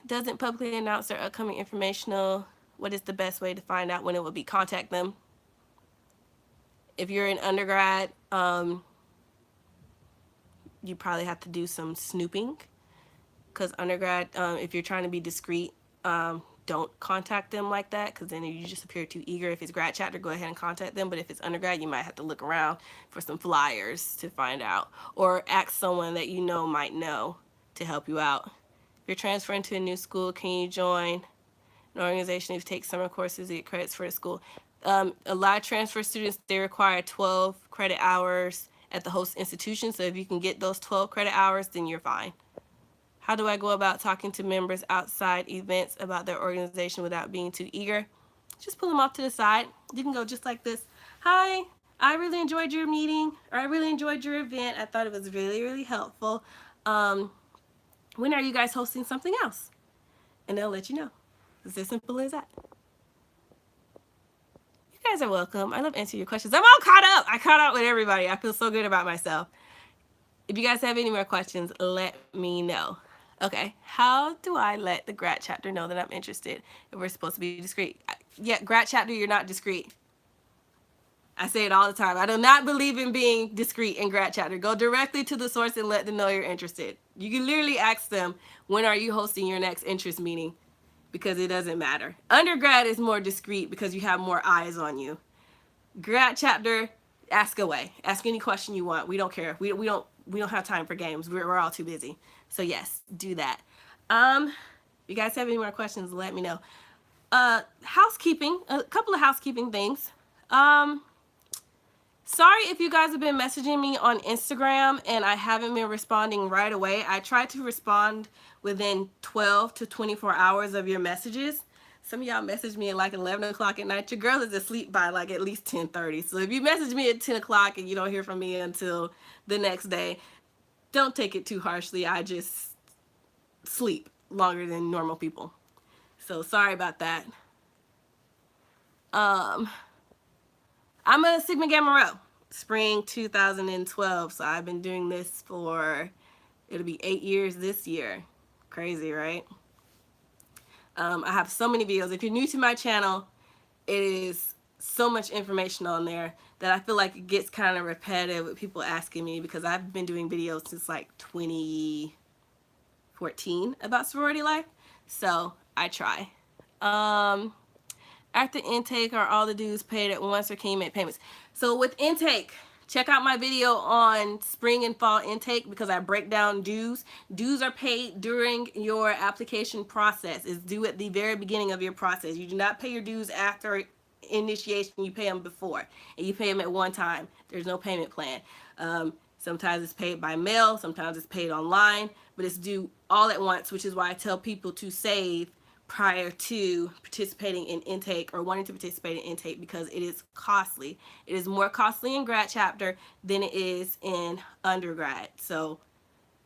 doesn't publicly announce their upcoming informational, what is the best way to find out when it will be? Contact them. If you're an undergrad, you probably have to do some snooping, because undergrad, if you're trying to be discreet, don't contact them like that, because then you just appear too eager. If it's grad chapter, go ahead and contact them, but if it's undergrad, you might have to look around for some flyers to find out, or ask someone that you know might know to help you out. If you're transferring to a new school, can you join an organization if you take summer courses to get credits for the school? A lot of transfer students, they require 12 credit hours at the host institution, so if you can get those 12 credit hours, then you're fine. How do I go about talking to members outside events about their organization without being too eager? Just pull them off to the side. You can go just like this. Hi, I really enjoyed your meeting, or I really enjoyed your event. I thought it was really, really helpful. When are you guys hosting something else? And they'll let you know. It's as simple as that. You guys are welcome. I love answering your questions. I'm all caught up. I caught up with everybody. I feel so good about myself. If you guys have any more questions, let me know. Okay, how do I let the grad chapter know that I'm interested if we're supposed to be discreet? Yeah, grad chapter, you're not discreet. I say it all the time. I do not believe in being discreet in grad chapter. Go directly to the source and let them know you're interested. You can literally ask them, when are you hosting your next interest meeting? Because it doesn't matter. Undergrad is more discreet because you have more eyes on you. Grad chapter, ask away. Ask any question you want. We don't care. We don't have time for games. We're all too busy. So yes, do that. If you guys have any more questions, let me know. Housekeeping, a couple of housekeeping things. Sorry if you guys have been messaging me on Instagram and I haven't been responding right away. I try to respond within 12 to 24 hours of your messages. Some of y'all message me at like 11 o'clock at night. Your girl is asleep by like at least 10:30. So if you message me at 10 o'clock and you don't hear from me until the next day, don't take it too harshly. I just sleep. longer than normal people. So sorry about that. I'm a Sigma Gamma Rho, spring 2012. So I've been doing this for, it'll be 8 years this year. Crazy, right? I have so many videos. If you're new to my channel, it is so much information on there that I feel like it gets kind of repetitive with people asking me, because I've been doing videos since like 2014 about sorority life. So I try. After intake, are all the dues paid at once, or can you make payments? So with intake, check out my video on spring and fall intake, because I break down dues. Dues are paid during your application process. It's due at the very beginning of your process. You do not pay your dues after initiation. You pay them before, and you pay them at one time. There's no payment plan. Sometimes it's paid by mail, sometimes it's paid online, but it's due all at once, which is why I tell people to save prior to participating in intake or wanting to participate in intake, because it is costly. It is more costly in grad chapter than it is in undergrad. So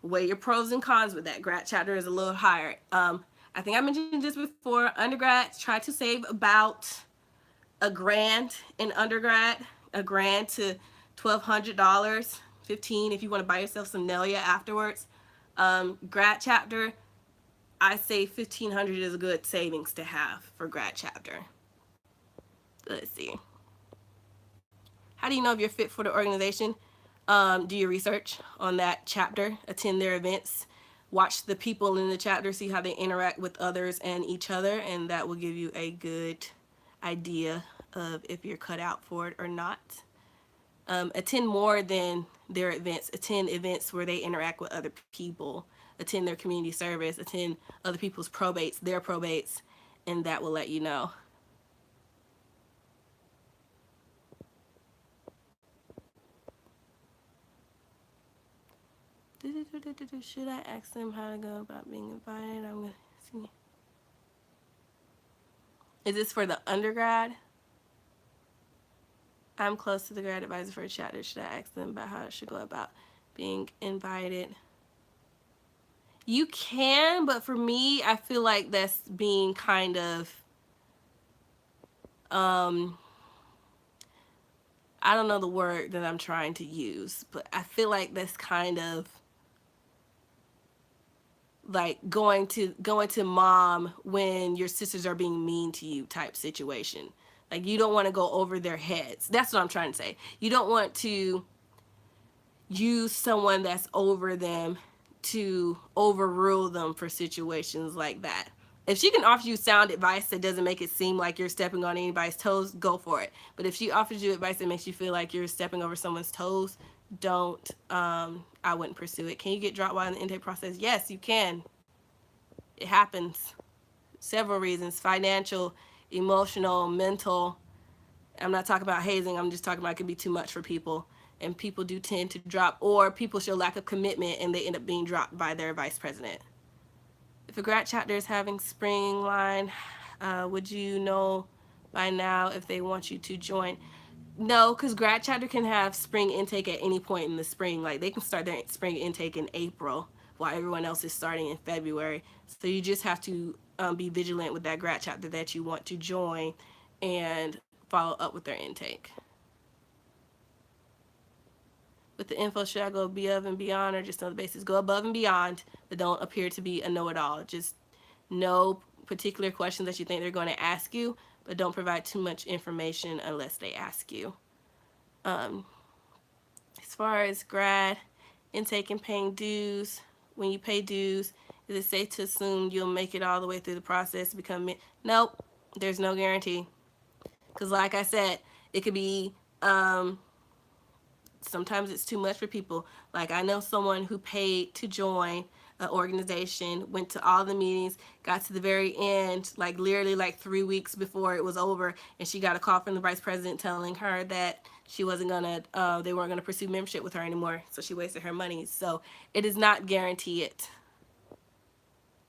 weigh your pros and cons with that. Grad chapter is a little higher. I think I mentioned this before. Undergrads try to save about $1,000 in undergrad, $1,000 to $1,200, $1,500 if you want to buy yourself some Nelia afterwards. Grad chapter, I say $1,500 is a good savings to have for grad chapter. Let's see. How do you know if you're fit for the organization? Do your research on that chapter, attend their events, watch the people in the chapter, see how they interact with others and each other, and that will give you a good idea of if you're cut out for it or not. Attend more than their events. Attend events where they interact with other people. Attend their community service. Attend other people's probates, their probates, and that will let you know. Should I ask them how to go about being invited? I'm gonna see. Is this for the undergrad? I'm close to the grad advisor for a chapter. Should I ask them about how I should go about being invited? You can, but for me, I feel like that's being kind of, I don't know the word that I'm trying to use, but I feel like that's kind of like going to mom when your sisters are being mean to you type situation. Like, you don't want to go over their heads. That's what I'm trying to say. You don't want to use someone that's over them to overrule them for situations like that. If she can offer you sound advice that doesn't make it seem like you're stepping on anybody's toes, go for it. But if she offers you advice that makes you feel like you're stepping over someone's toes, don't, I wouldn't pursue it. Can you get dropped while in the intake process? Yes, you can. It happens. Several reasons: financial, emotional, mental. I'm not talking about hazing. I'm just talking about it can be too much for people. And people do tend to drop, or people show lack of commitment and they end up being dropped by their vice president. If a grad chapter is having spring line, would you know by now if they want you to join? No, because grad chapter can have spring intake at any point in the spring. Like, they can start their spring intake in April while everyone else is starting in February. So you just have to be vigilant with that grad chapter that you want to join and follow up with their intake. With the info, should I go above and beyond, or just know the basics? Go above and beyond, but don't appear to be a know-it-all. Just know particular questions that you think they're going to ask you, but don't provide too much information unless they ask you. As far as grad intake and paying dues, when you pay dues, is it safe to assume you'll make it all the way through the process to become Nope, there's no guarantee. Because like I said, it could be, sometimes it's too much for people. Like, I know someone who paid to join an organization, went to all the meetings, got to the very end, like literally like 3 weeks before it was over, and she got a call from the vice president telling her that she wasn't gonna, they weren't gonna pursue membership with her anymore. So she wasted her money. So it is not guaranteed.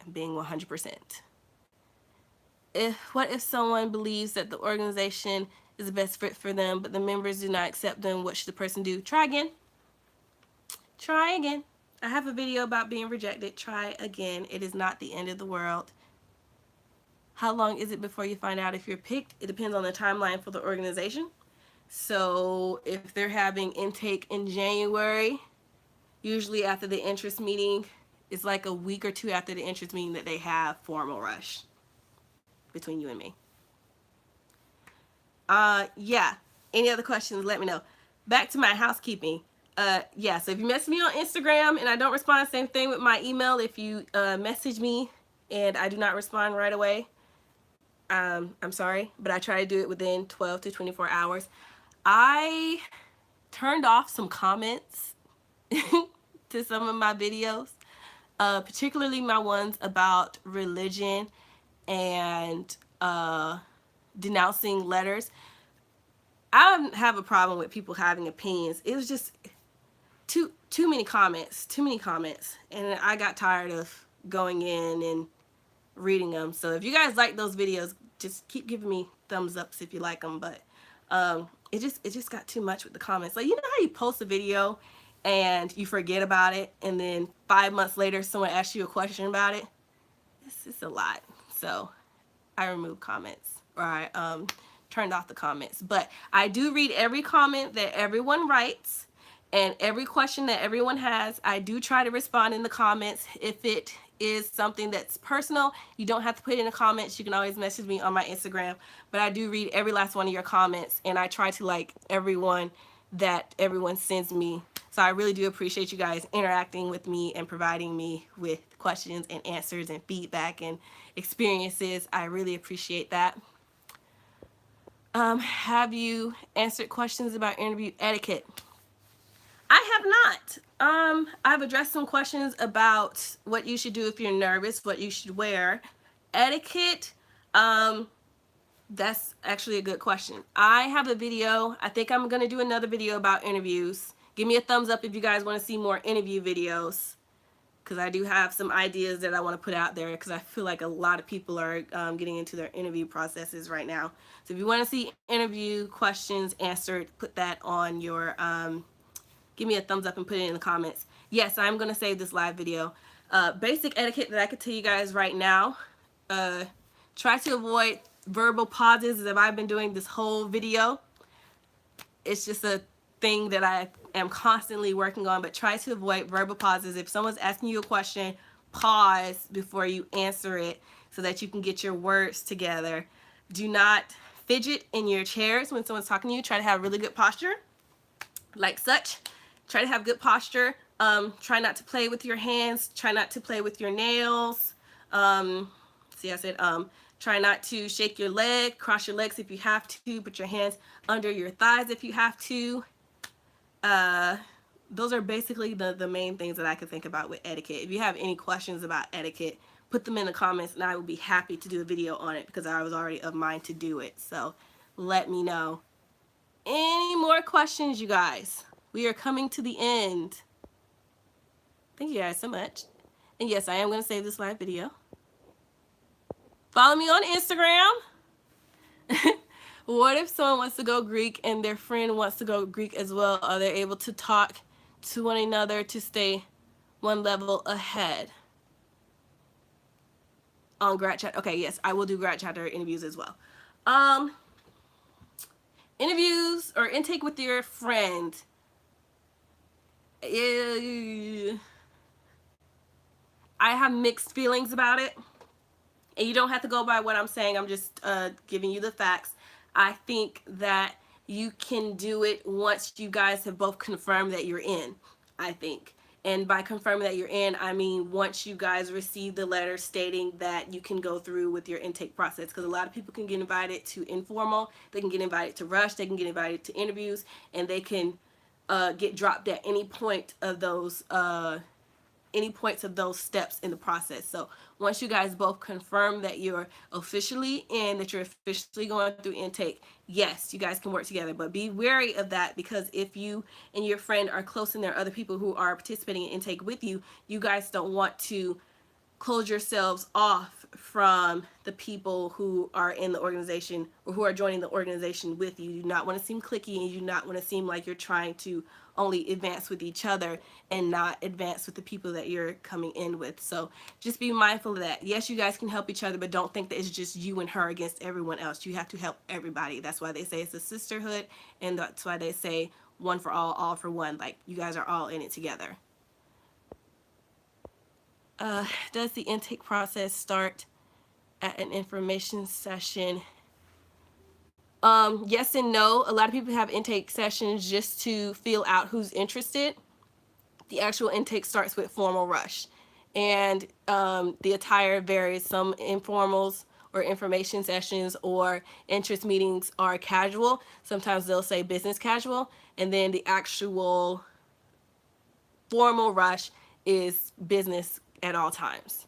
I'm being 100%. What if someone believes that the organization is the best fit for them, but the members do not accept them? What should the person do? Try again. Try again. I have a video about being rejected. Try again. It is not the end of the world. How long is it before you find out if you're picked? It depends on the timeline for the organization. So if they're having intake in January, usually after the interest meeting, it's like a week or two after the interest meeting that they have formal rush between you and me. Yeah. Any other questions? Let me know. Back to my housekeeping. Yeah. So if you message me on Instagram and I don't respond, same thing with my email. If you message me and I do not respond right away, I'm sorry, but I try to do it within 12 to 24 hours. I turned off some comments to some of my videos, particularly my ones about religion and denouncing letters. I don't have a problem with people having opinions. It was just too many comments, and I got tired of going in and reading them. So if you guys like those videos, just keep giving me thumbs ups if you like them. But it just got too much with the comments. Like, you know how you post a video and you forget about it, and then 5 months later someone asks you a question about it? It's just a lot. So I removed comments, or I turned off the comments. But I do read every comment that everyone writes and every question that everyone has. I do try to respond in the comments. If it is something that's personal, you don't have to put it in the comments. You can always message me on my Instagram. But I do read every last one of your comments, and I try to like everyone that everyone sends me. So I really do appreciate you guys interacting with me and providing me with questions and answers and feedback and experiences. I really appreciate that. Have you answered questions about interview etiquette? I have not. I've addressed some questions about what you should do if you're nervous, what you should wear. Etiquette, that's actually a good question. I have a video. I think I'm going to do another video about interviews. Give me a thumbs up if you guys want to see more interview videos, because I do have some ideas that I want to put out there, because I feel like a lot of people are getting into their interview processes right now. So if you want to see interview questions answered, put that on your, give me a thumbs up and put it in the comments. Yes, I'm going to save this live video. Basic etiquette that I could tell you guys right now. Try to avoid verbal pauses, as I've been doing this whole video. It's just a thing that I am constantly working on, but try to avoid verbal pauses. If someone's asking you a question, pause before you answer it so that you can get your words together. Do not fidget in your chairs when someone's talking to you. Try to have really good posture, like such. Try to have good posture. Try not to play with your hands. Try not to play with your nails. See, I said try not to shake your leg. Cross your legs if you have to. Put your hands under your thighs if you have to. Those are basically the main things that I could think about with etiquette. If you have any questions about etiquette, put them in the comments and I will be happy to do a video on it, because I was already of mind to do it. So let me know. Any more questions, you guys? We are coming to the end. Thank you guys so much. And yes, I am going to save this live video. Follow me on Instagram. What if someone wants to go Greek and their friend wants to go Greek as well? Are they able to talk to one another to stay one level ahead on Grat Chat? Okay, yes, I will do Grat Chatter interviews as well. Interviews or intake with your friend. I have mixed feelings about it. And you don't have to go by what I'm saying. I'm just giving you the facts. I think that you can do it once you guys have both confirmed that you're in, I think. And by confirming that you're in, I mean once you guys receive the letter stating that you can go through with your intake process. Because a lot of people can get invited to informal, they can get invited to rush, they can get invited to interviews, and they can get dropped at any point of those steps in the process. So once you guys both confirm that you're officially in, that you're officially going through intake, yes, you guys can work together. But be wary of that, because if you and your friend are close and there are other people who are participating in intake with you, you guys don't want to close yourselves off from the people who are in the organization or who are joining the organization with you. You do not want to seem cliquey, and you do not want to seem like you're trying to only advance with each other and not advance with the people that you're coming in with. So just be mindful of that. Yes, you guys can help each other, but don't think that it's just you and her against everyone else. You have to help everybody. That's why they say it's a sisterhood, and that's why they say one for all for one. Like, you guys are all in it together. Does the intake process start at an information session? Yes and no. A lot of people have intake sessions just to feel out who's interested. The actual intake starts with formal rush, and the attire varies. Some informals or information sessions or interest meetings are casual. Sometimes they'll say business casual, and then the actual formal rush is business at all times.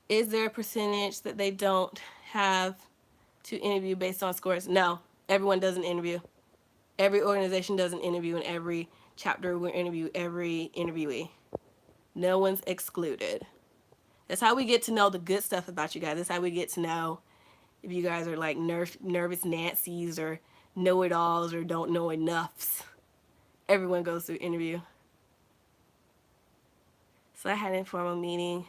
Is there a percentage that they don't have to interview based on scores? No, everyone does an interview. Every organization does an interview, and every chapter will interview every interviewee. No one's excluded. That's how we get to know the good stuff about you guys. That's how we get to know if you guys are like nervous Nancy's or know-it-alls or don't know enoughs. Everyone goes through interview. So I had an informal meeting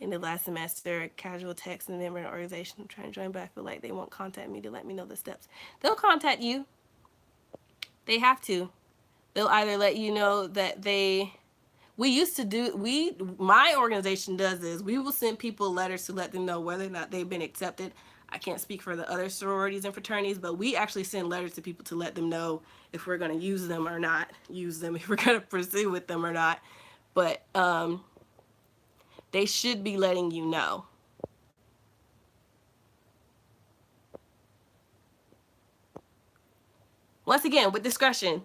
in the last semester, casual text, and member of an organization. I'm trying to join, but I feel like they won't contact me to let me know the steps. They'll contact you. They have to. They'll either let you know that my organization does this. We will send people letters to let them know whether or not they've been accepted. I can't speak for the other sororities and fraternities, but we actually send letters to people to let them know if we're going to use them or not use them, if we're going to pursue with them or not. But they should be letting you know. Once again, with discretion.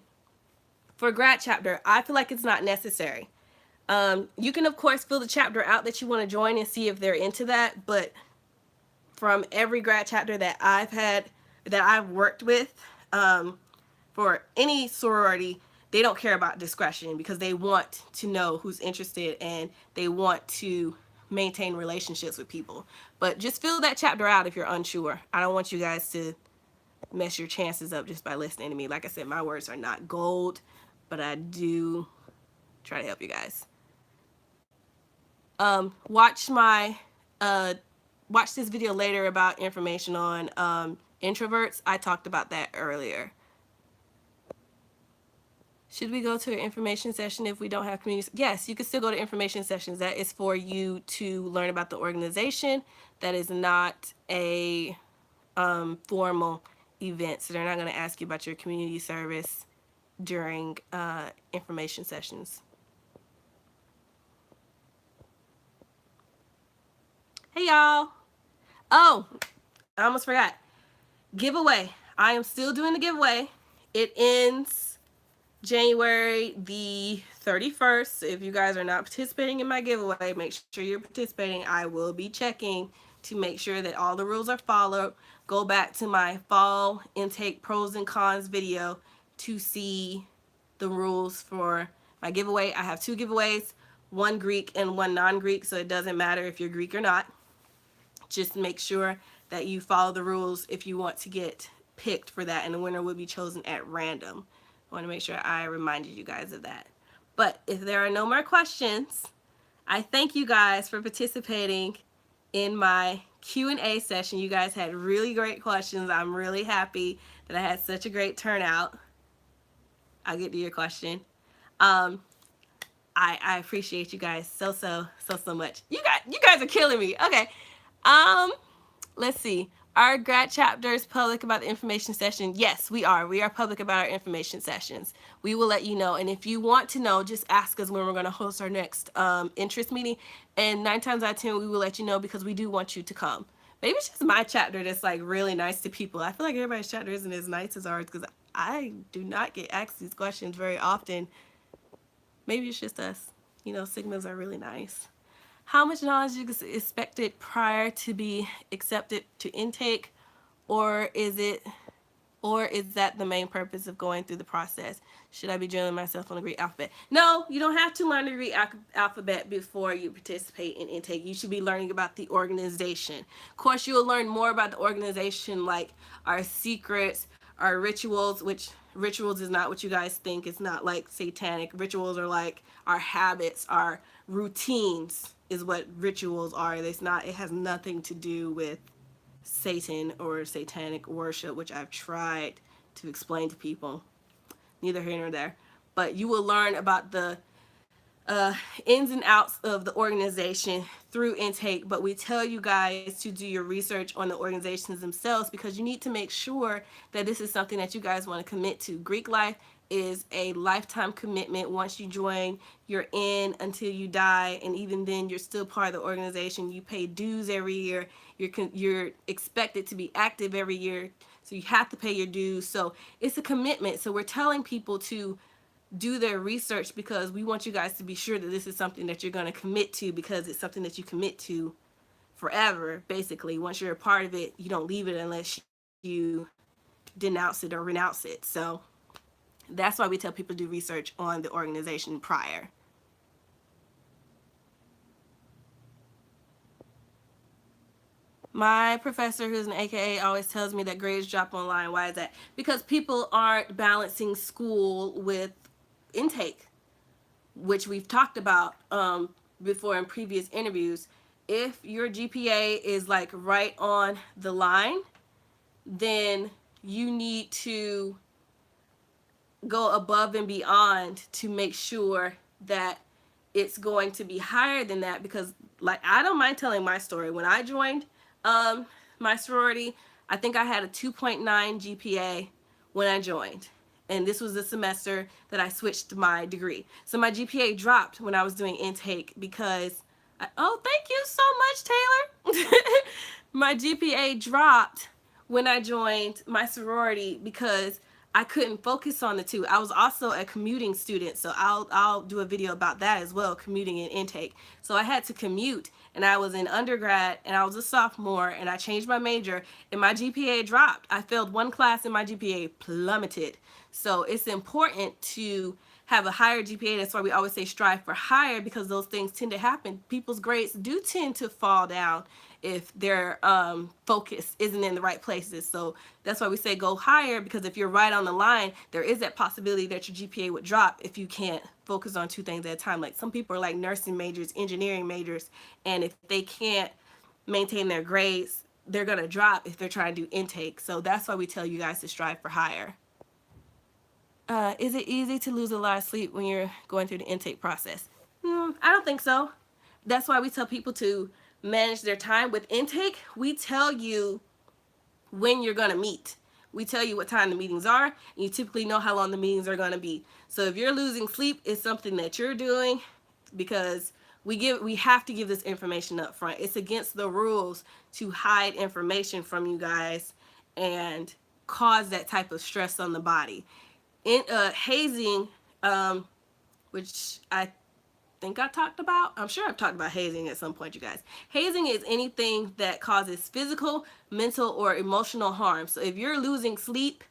For grad chapter, I feel like it's not necessary. You can, of course, fill the chapter out that you want to join and see if they're into that. But from every grad chapter that I've worked with, for any sorority, they don't care about discretion because they want to know who's interested and they want to maintain relationships with people. But just fill that chapter out if you're unsure. I don't want you guys to mess your chances up just by listening to me. Like I said, my words are not gold, but I do try to help you guys. Watch this video later about information on introverts. I talked about that earlier. Should we go to an information session if we don't have community? Yes, you can still go to information sessions. That is for you to learn about the organization. That is not a formal event, so they're not going to ask you about your community service during information sessions. Hey y'all. Oh, I almost forgot. Giveaway. I am still doing the giveaway. It ends January the 31st. If you guys are not participating in my giveaway, make sure you're participating. I will be checking to make sure that all the rules are followed. Go back to my fall intake pros and cons video to see the rules for my giveaway. I have 2 giveaways, one Greek and one non-Greek, so it doesn't matter if you're Greek or not. Just make sure that you follow the rules if you want to get picked for that, and the winner will be chosen at random. I want to make sure I reminded you guys of that. But if there are no more questions, I thank you guys for participating in my Q&A session. You guys had really great questions. I'm really happy that I had such a great turnout. I'll get to your question. I appreciate you guys so much. You guys are killing me. Okay. Let's see. Our grad chapter is public about the information session. Yes, we are. We are public about our information sessions. We will let you know. And if you want to know, just ask us when we're going to host our next interest meeting. And 9 times out of 10, we will let you know because we do want you to come. Maybe it's just my chapter that's like really nice to people. I feel like everybody's chapter isn't as nice as ours because I do not get asked these questions very often. Maybe it's just us. You know, Sigmas are really nice. How much knowledge is expected prior to be accepted to intake, or is that the main purpose of going through the process? Should I be drilling myself on the Greek alphabet? No, you don't have to learn the Greek alphabet before you participate in intake. You should be learning about the organization. Of course, you'll learn more about the organization, like our secrets, our rituals, which Rituals is not what you guys think. It's not like satanic. Rituals are like our habits, our routines is what rituals are. It's not, it has nothing to do with Satan or satanic worship, which I've tried to explain to people. Neither here nor there. But you will learn about the ins and outs of the organization through intake, but we tell you guys to do your research on the organizations themselves because you need to make sure that this is something that you guys want to commit to. Greek life is a lifetime commitment. Once you join, you're in until you die, and even then you're still part of the organization. You pay dues every year. You're expected to be active every year, so you have to pay your dues. So it's a commitment. So we're telling people to do their research because we want you guys to be sure that this is something that you're going to commit to, because it's something that you commit to forever. Basically, once you're a part of it, you don't leave it unless you denounce it or renounce it. So that's why we tell people to do research on the organization prior. My professor, who's an AKA, always tells me that grades drop online. Why is that? Because people aren't balancing school with intake, which we've talked about before in previous interviews. If your GPA is like right on the line, then you need to go above and beyond to make sure that it's going to be higher than that. Because like, I don't mind telling my story. When I joined my sorority, I think I had a 2.9 GPA when I joined, and this was the semester that I switched my degree. So my GPA dropped when I was doing intake because oh, thank you so much, Taylor. My GPA dropped when I joined my sorority because I couldn't focus on the two. I was also a commuting student, so I'll do a video about that as well, commuting and intake. So I had to commute, and I was in undergrad, and I was a sophomore, and I changed my major, and my GPA dropped. I failed one class, and my GPA plummeted. So it's important to have a higher GPA. That's why we always say strive for higher, because those things tend to happen. People's grades do tend to fall down if their focus isn't in the right places. So that's why we say go higher, because if you're right on the line, there is that possibility that your GPA would drop if you can't focus on two things at a time. Like some people are like nursing majors, engineering majors, and if they can't maintain their grades, they're going to drop if they're trying to do intake. So that's why we tell you guys to strive for higher. Is it easy to lose a lot of sleep when you're going through the intake process? I don't think so. That's why we tell people to manage their time. With intake, we tell you when you're going to meet. We tell you what time the meetings are, and you typically know how long the meetings are going to be. So if you're losing sleep, it's something that you're doing, because we have to give this information up front. It's against the rules to hide information from you guys and cause that type of stress on the body. Hazing, which I think I talked about. I'm sure I've talked about hazing at some point, you guys. Hazing is anything that causes physical, mental, or emotional harm. So if you're losing sleep,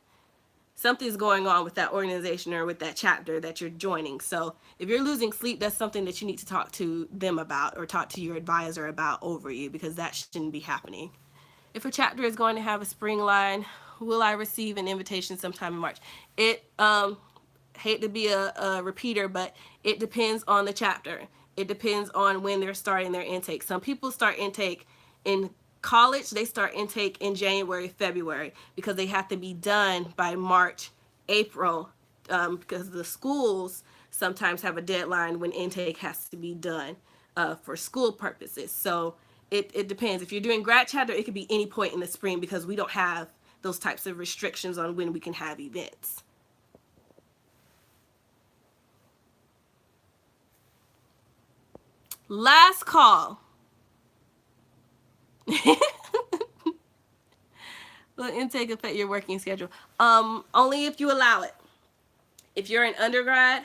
something's going on with that organization or with that chapter that you're joining. So if you're losing sleep, that's something that you need to talk to them about, or talk to your advisor about over you, because that shouldn't be happening. If a chapter is going to have a spring line, will I receive an invitation sometime in March? It hate to be a repeater, but it depends on the chapter. It depends on when they're starting their intake. Some people start intake in college. They start intake in January, February, because they have to be done by March, April, because the schools sometimes have a deadline when intake has to be done for school purposes. So it depends. If you're doing grad chapter, it could be any point in the spring, because we don't have those types of restrictions on when we can have events. Last call. Will intake affect your working schedule? Only if you allow it. If you're an undergrad,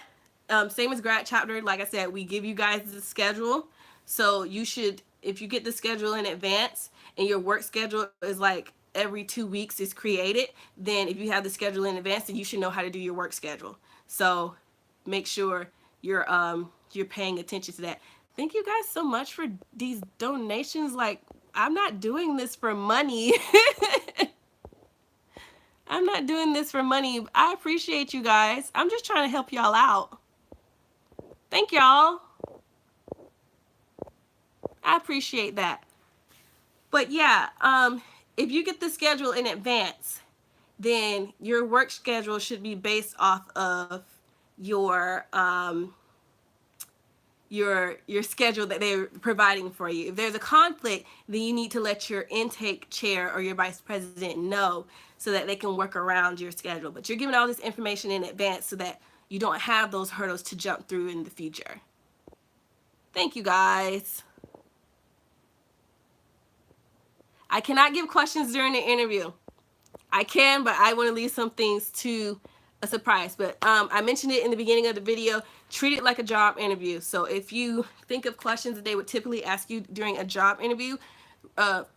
same as grad chapter, like I said, we give you guys the schedule. So you should, if you get the schedule in advance and your work schedule is like every 2 weeks is created, then if you have the schedule in advance, then you should know how to do your work schedule. So make sure you're paying attention to that. Thank you guys so much for these donations. Like, I'm not doing this for money. I'm not doing this for money. I appreciate you guys. I'm just trying to help y'all out. Thank y'all. I appreciate that. But yeah, if you get the schedule in advance, then your work schedule should be based off of your your schedule that they're providing for you. If there's a conflict, then you need to let your intake chair or your vice president know so that they can work around your schedule. But you're giving all this information in advance so that you don't have those hurdles to jump through in the future. Thank you guys. I cannot give questions during the interview. I can, but I want to leave some things to a surprise. But I mentioned it in the beginning of the video. Treat it like a job interview. So if you think of questions that they would typically ask you during a job interview,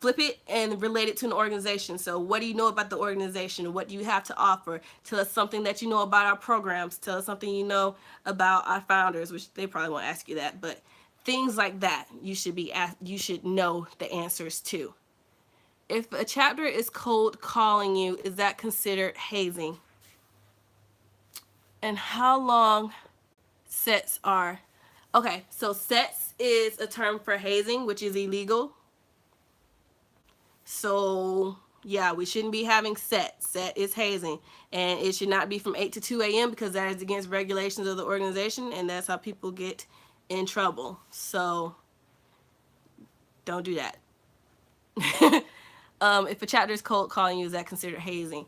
flip it and relate it to an organization. So what do you know about the organization? What do you have to offer? Tell us something that you know about our programs. Tell us something you know about our founders, which they probably won't ask you that, but things like that you should be asked, you should know the answers to. If a chapter is cold calling you, is that considered hazing? And how long sets are? Okay, so sets is a term for hazing, which is illegal. So yeah, we shouldn't be having set. Set is hazing. And it should not be from 8 to 2 a.m. because that is against regulations of the organization, and that's how people get in trouble. So don't do that. If a chapter is cold calling you, is that considered hazing?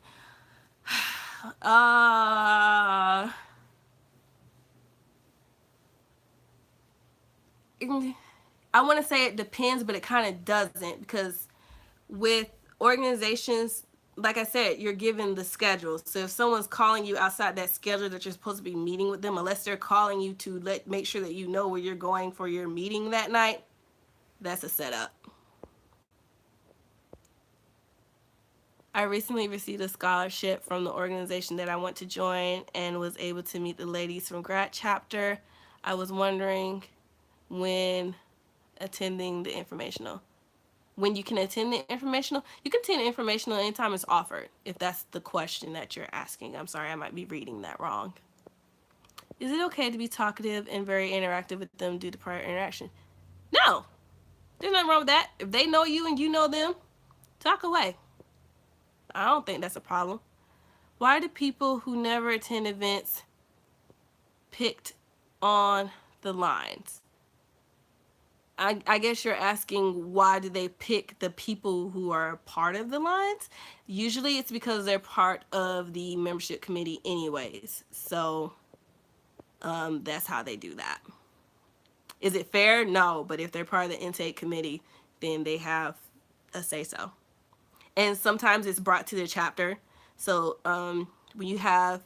I want to say it depends, but it kind of doesn't, because with organizations, like I said, you're given the schedule. So if someone's calling you outside that schedule that you're supposed to be meeting with them, unless they're calling you to make sure that you know where you're going for your meeting that night, that's a setup. I recently received a scholarship from the organization that I want to join and was able to meet the ladies from grad chapter. I was wondering when attending the informational. When you can attend the informational? You can attend the informational anytime it's offered, if that's the question that you're asking. I'm sorry, I might be reading that wrong. Is it okay to be talkative and very interactive with them due to prior interaction? No, there's nothing wrong with that. If they know you and you know them, talk away. I don't think that's a problem. Why do people who never attend events picked on the lines? I guess you're asking why do they pick the people who are part of the lines? Usually it's because they're part of the membership committee anyways. So that's how they do that. Is it fair? No, but if they're part of the intake committee, then they have a say-so. And sometimes it's brought to the chapter. So when you have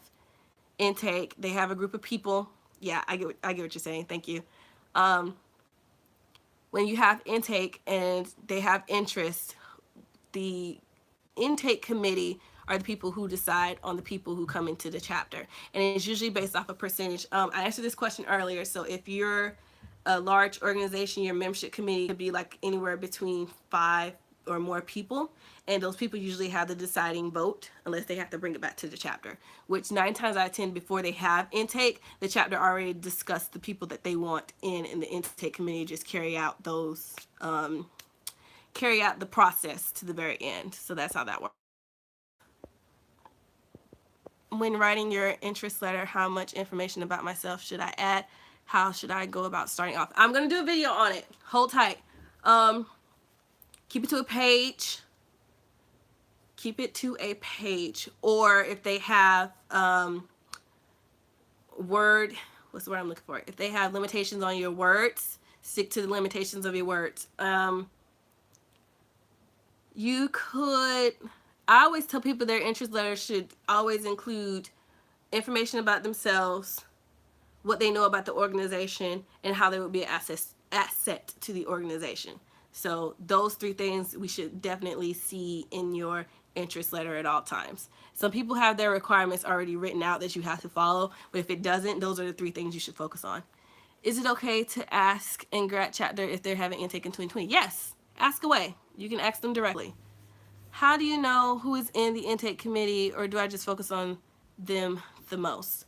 intake, they have a group of people. Yeah, I get what you're saying. Thank you. When you have intake and they have interest, the intake committee are the people who decide on the people who come into the chapter. And it's usually based off a percentage. I answered this question earlier. So if you're a large organization, your membership committee could be like anywhere between 5 or more people, and those people usually have the deciding vote unless they have to bring it back to the chapter, which 9 times out of 10 before they have intake, the chapter already discussed the people that they want in, and the intake committee just carry out those carry out the process to the very end. So that's how that works. When writing your interest letter, how much information about myself should I add? How should I go about starting off? I'm gonna do a video on it. Hold tight. Keep it to a page. Keep it to a page. Or if they have what's the word I'm looking for? If they have limitations on your words, stick to the limitations of your words. You could, I always tell people their interest letter should always include information about themselves, what they know about the organization, and how they would be an asset to the organization. So those 3 things we should definitely see in your interest letter at all times. Some people have their requirements already written out that you have to follow, but if it doesn't, those are the 3 things you should focus on. Is it okay to ask in grad chapter if they're having intake in 2020? Yes, ask away. You can ask them directly. How do you know who is in the intake committee, or do I just focus on them the most?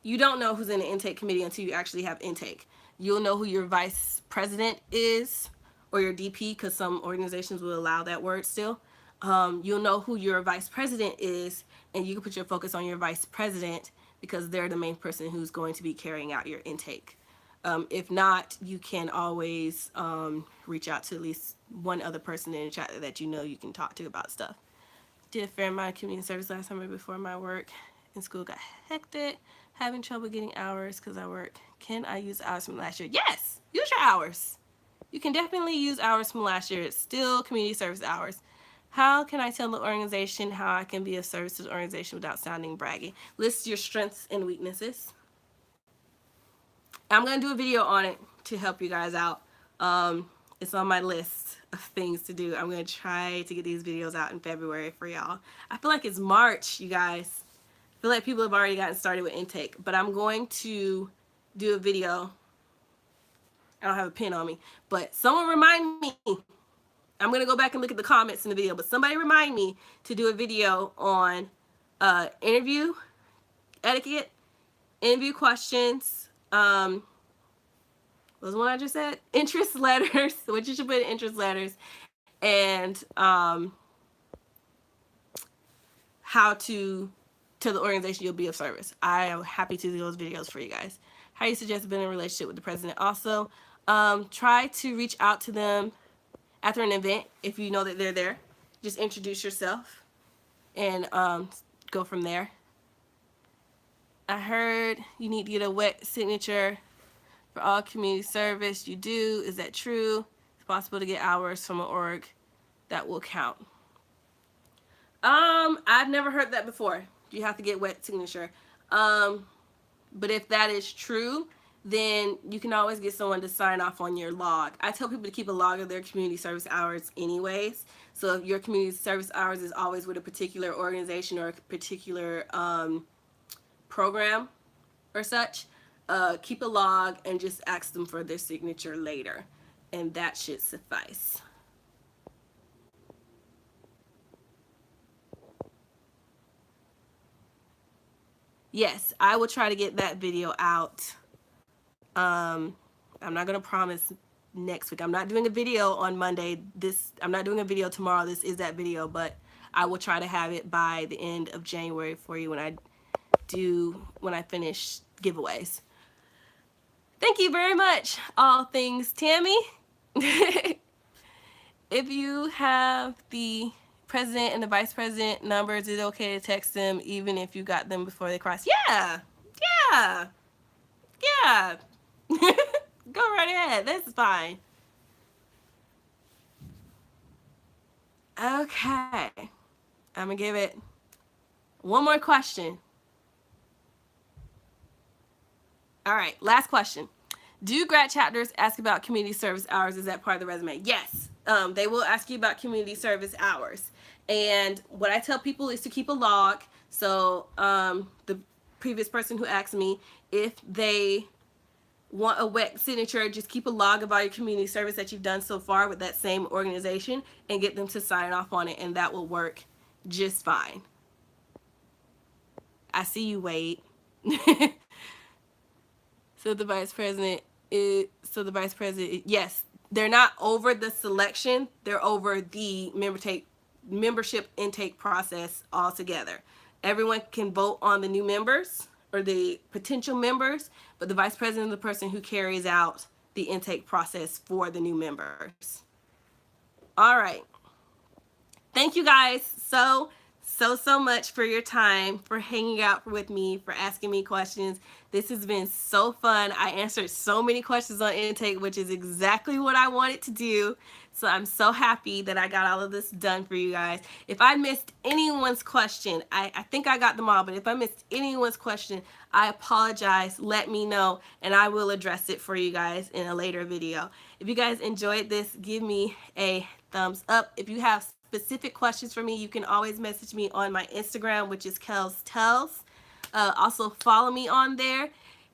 You don't know who's in the intake committee until you actually have intake. You'll know who your vice president is, or your DP, because some organizations will allow that word still. You'll know who your vice president is, and you can put your focus on your vice president because they're the main person who's going to be carrying out your intake. If not, you can always reach out to at least one other person in the chat that you know you can talk to about stuff. Did a fair amount of community service last summer before my work in school got hectic. Having trouble getting hours because I work. Can I use hours from last year? Yes! Use your hours. You can definitely use hours from last year. It's still community service hours. How can I tell the organization how I can be of service to the organization without sounding braggy? List your strengths and weaknesses. I'm going to do a video on it to help you guys out. It's on my list of things to do. I'm going to try to get these videos out in February for y'all. I feel like it's March, you guys. I feel like people have already gotten started with intake, but I'm going to do a video. I don't have a pen on me, but someone remind me. I'm going to go back and look at the comments in the video, but somebody remind me to do a video on interview etiquette, interview questions, what was the one I just said? Interest letters, what you should put in interest letters, and how to tell the organization you'll be of service. I am happy to do those videos for you guys. How you suggest being in a relationship with the president. Also, try to reach out to them after an event if you know that they're there. Just introduce yourself and go from there. I heard you need to get a wet signature for all community service you do. Is that true? It's possible to get hours from an org that will count. I've never heard that before. You have to get wet signature. But if that is true, then you can always get someone to sign off on your log. I tell people to keep a log of their community service hours anyways. So if your community service hours is always with a particular organization or a particular program or such, keep a log and just ask them for their signature later. And that should suffice. Yes, I will try to get that video out. I'm not going to promise next week. I'm not doing a video on Monday. I'm not doing a video tomorrow. This is that video, but I will try to have it by the end of January for you when I finish giveaways. Thank you very much, All Things Tammy. If you have the president and the vice president numbers, is it okay to text them even if you got them before they cross? Yeah. Go right ahead. That's fine. Okay. I'm going to give it one more question. All right, last question. Do grad chapters ask about community service hours? Is that part of the resume? Yes, they will ask you about community service hours. And what I tell people is to keep a log. So the previous person who asked me, if they want a wet signature, just keep a log of all your community service that you've done so far with that same organization and get them to sign off on it, and that will work just fine. I see you, Wade. So the vice president, yes, they're not over the selection, they're over the membership intake process altogether. Everyone can vote on the new members or the potential members, but the vice president is the person who carries out the intake process for the new members. All right. Thank you guys so much for your time, for hanging out with me, for asking me questions. This has been so fun. I answered so many questions on intake, which is exactly what I wanted to do. So I'm so happy that I got all of this done for you guys. If I missed anyone's question, I think I got them all, but if I missed anyone's question, I apologize. Let me know, and I will address it for you guys in a later video. If you guys enjoyed this, give me a thumbs up. If you have specific questions for me, you can always message me on my Instagram, which is KelsTells. Also follow me on there.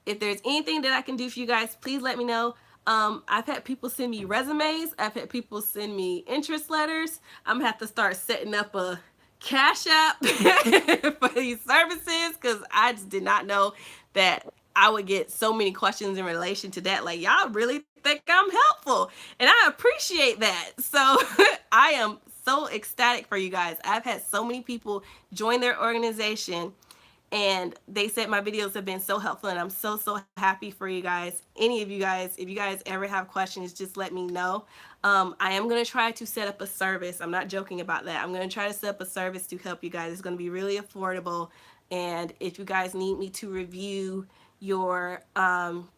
If there's anything that I can do for you guys, please let me know. I've had people send me resumes. I've had people send me interest letters. I'm gonna have to start setting up a Cash App for these services because I just did not know that I would get so many questions in relation to that. Like, y'all really think I'm helpful, and I appreciate that. So I am so ecstatic for you guys. I've had so many people join their organization and they said my videos have been so helpful, and I'm so happy for you guys. Any of you guys, if you guys ever have questions, just let me know. I am going to try to set up a service. I'm not joking about that. I'm going to try to set up a service to help you guys. It's going to be really affordable, and if you guys need me to review your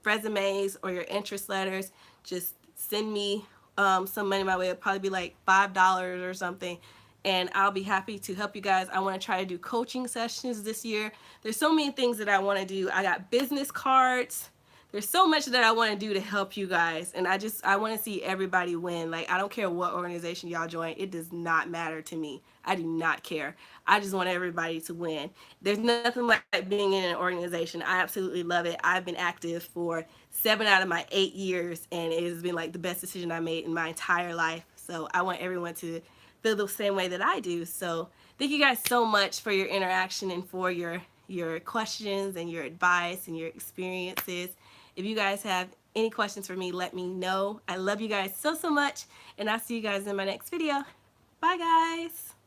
resumes or your interest letters, just send me some money my way. It'll probably be like $5 or something, and I'll be happy to help you guys. I want to try to do coaching sessions this year. There's so many things that I want to do. I got business cards. There's so much that I want to do to help you guys, and I want to see everybody win. Like, I don't care what organization y'all join. It does not matter to me. I do not care. I just want everybody to win. There's nothing like being in an organization. I absolutely love it. I've been active for 7 out of my 8 years, and it has been like the best decision I made in my entire life. So I want everyone to feel the same way that I do. So thank you guys so much for your interaction and for your questions and your advice and your experiences. If you guys have any questions for me, let me know. I love you guys so much, and I'll see you guys in my next video. Bye, guys.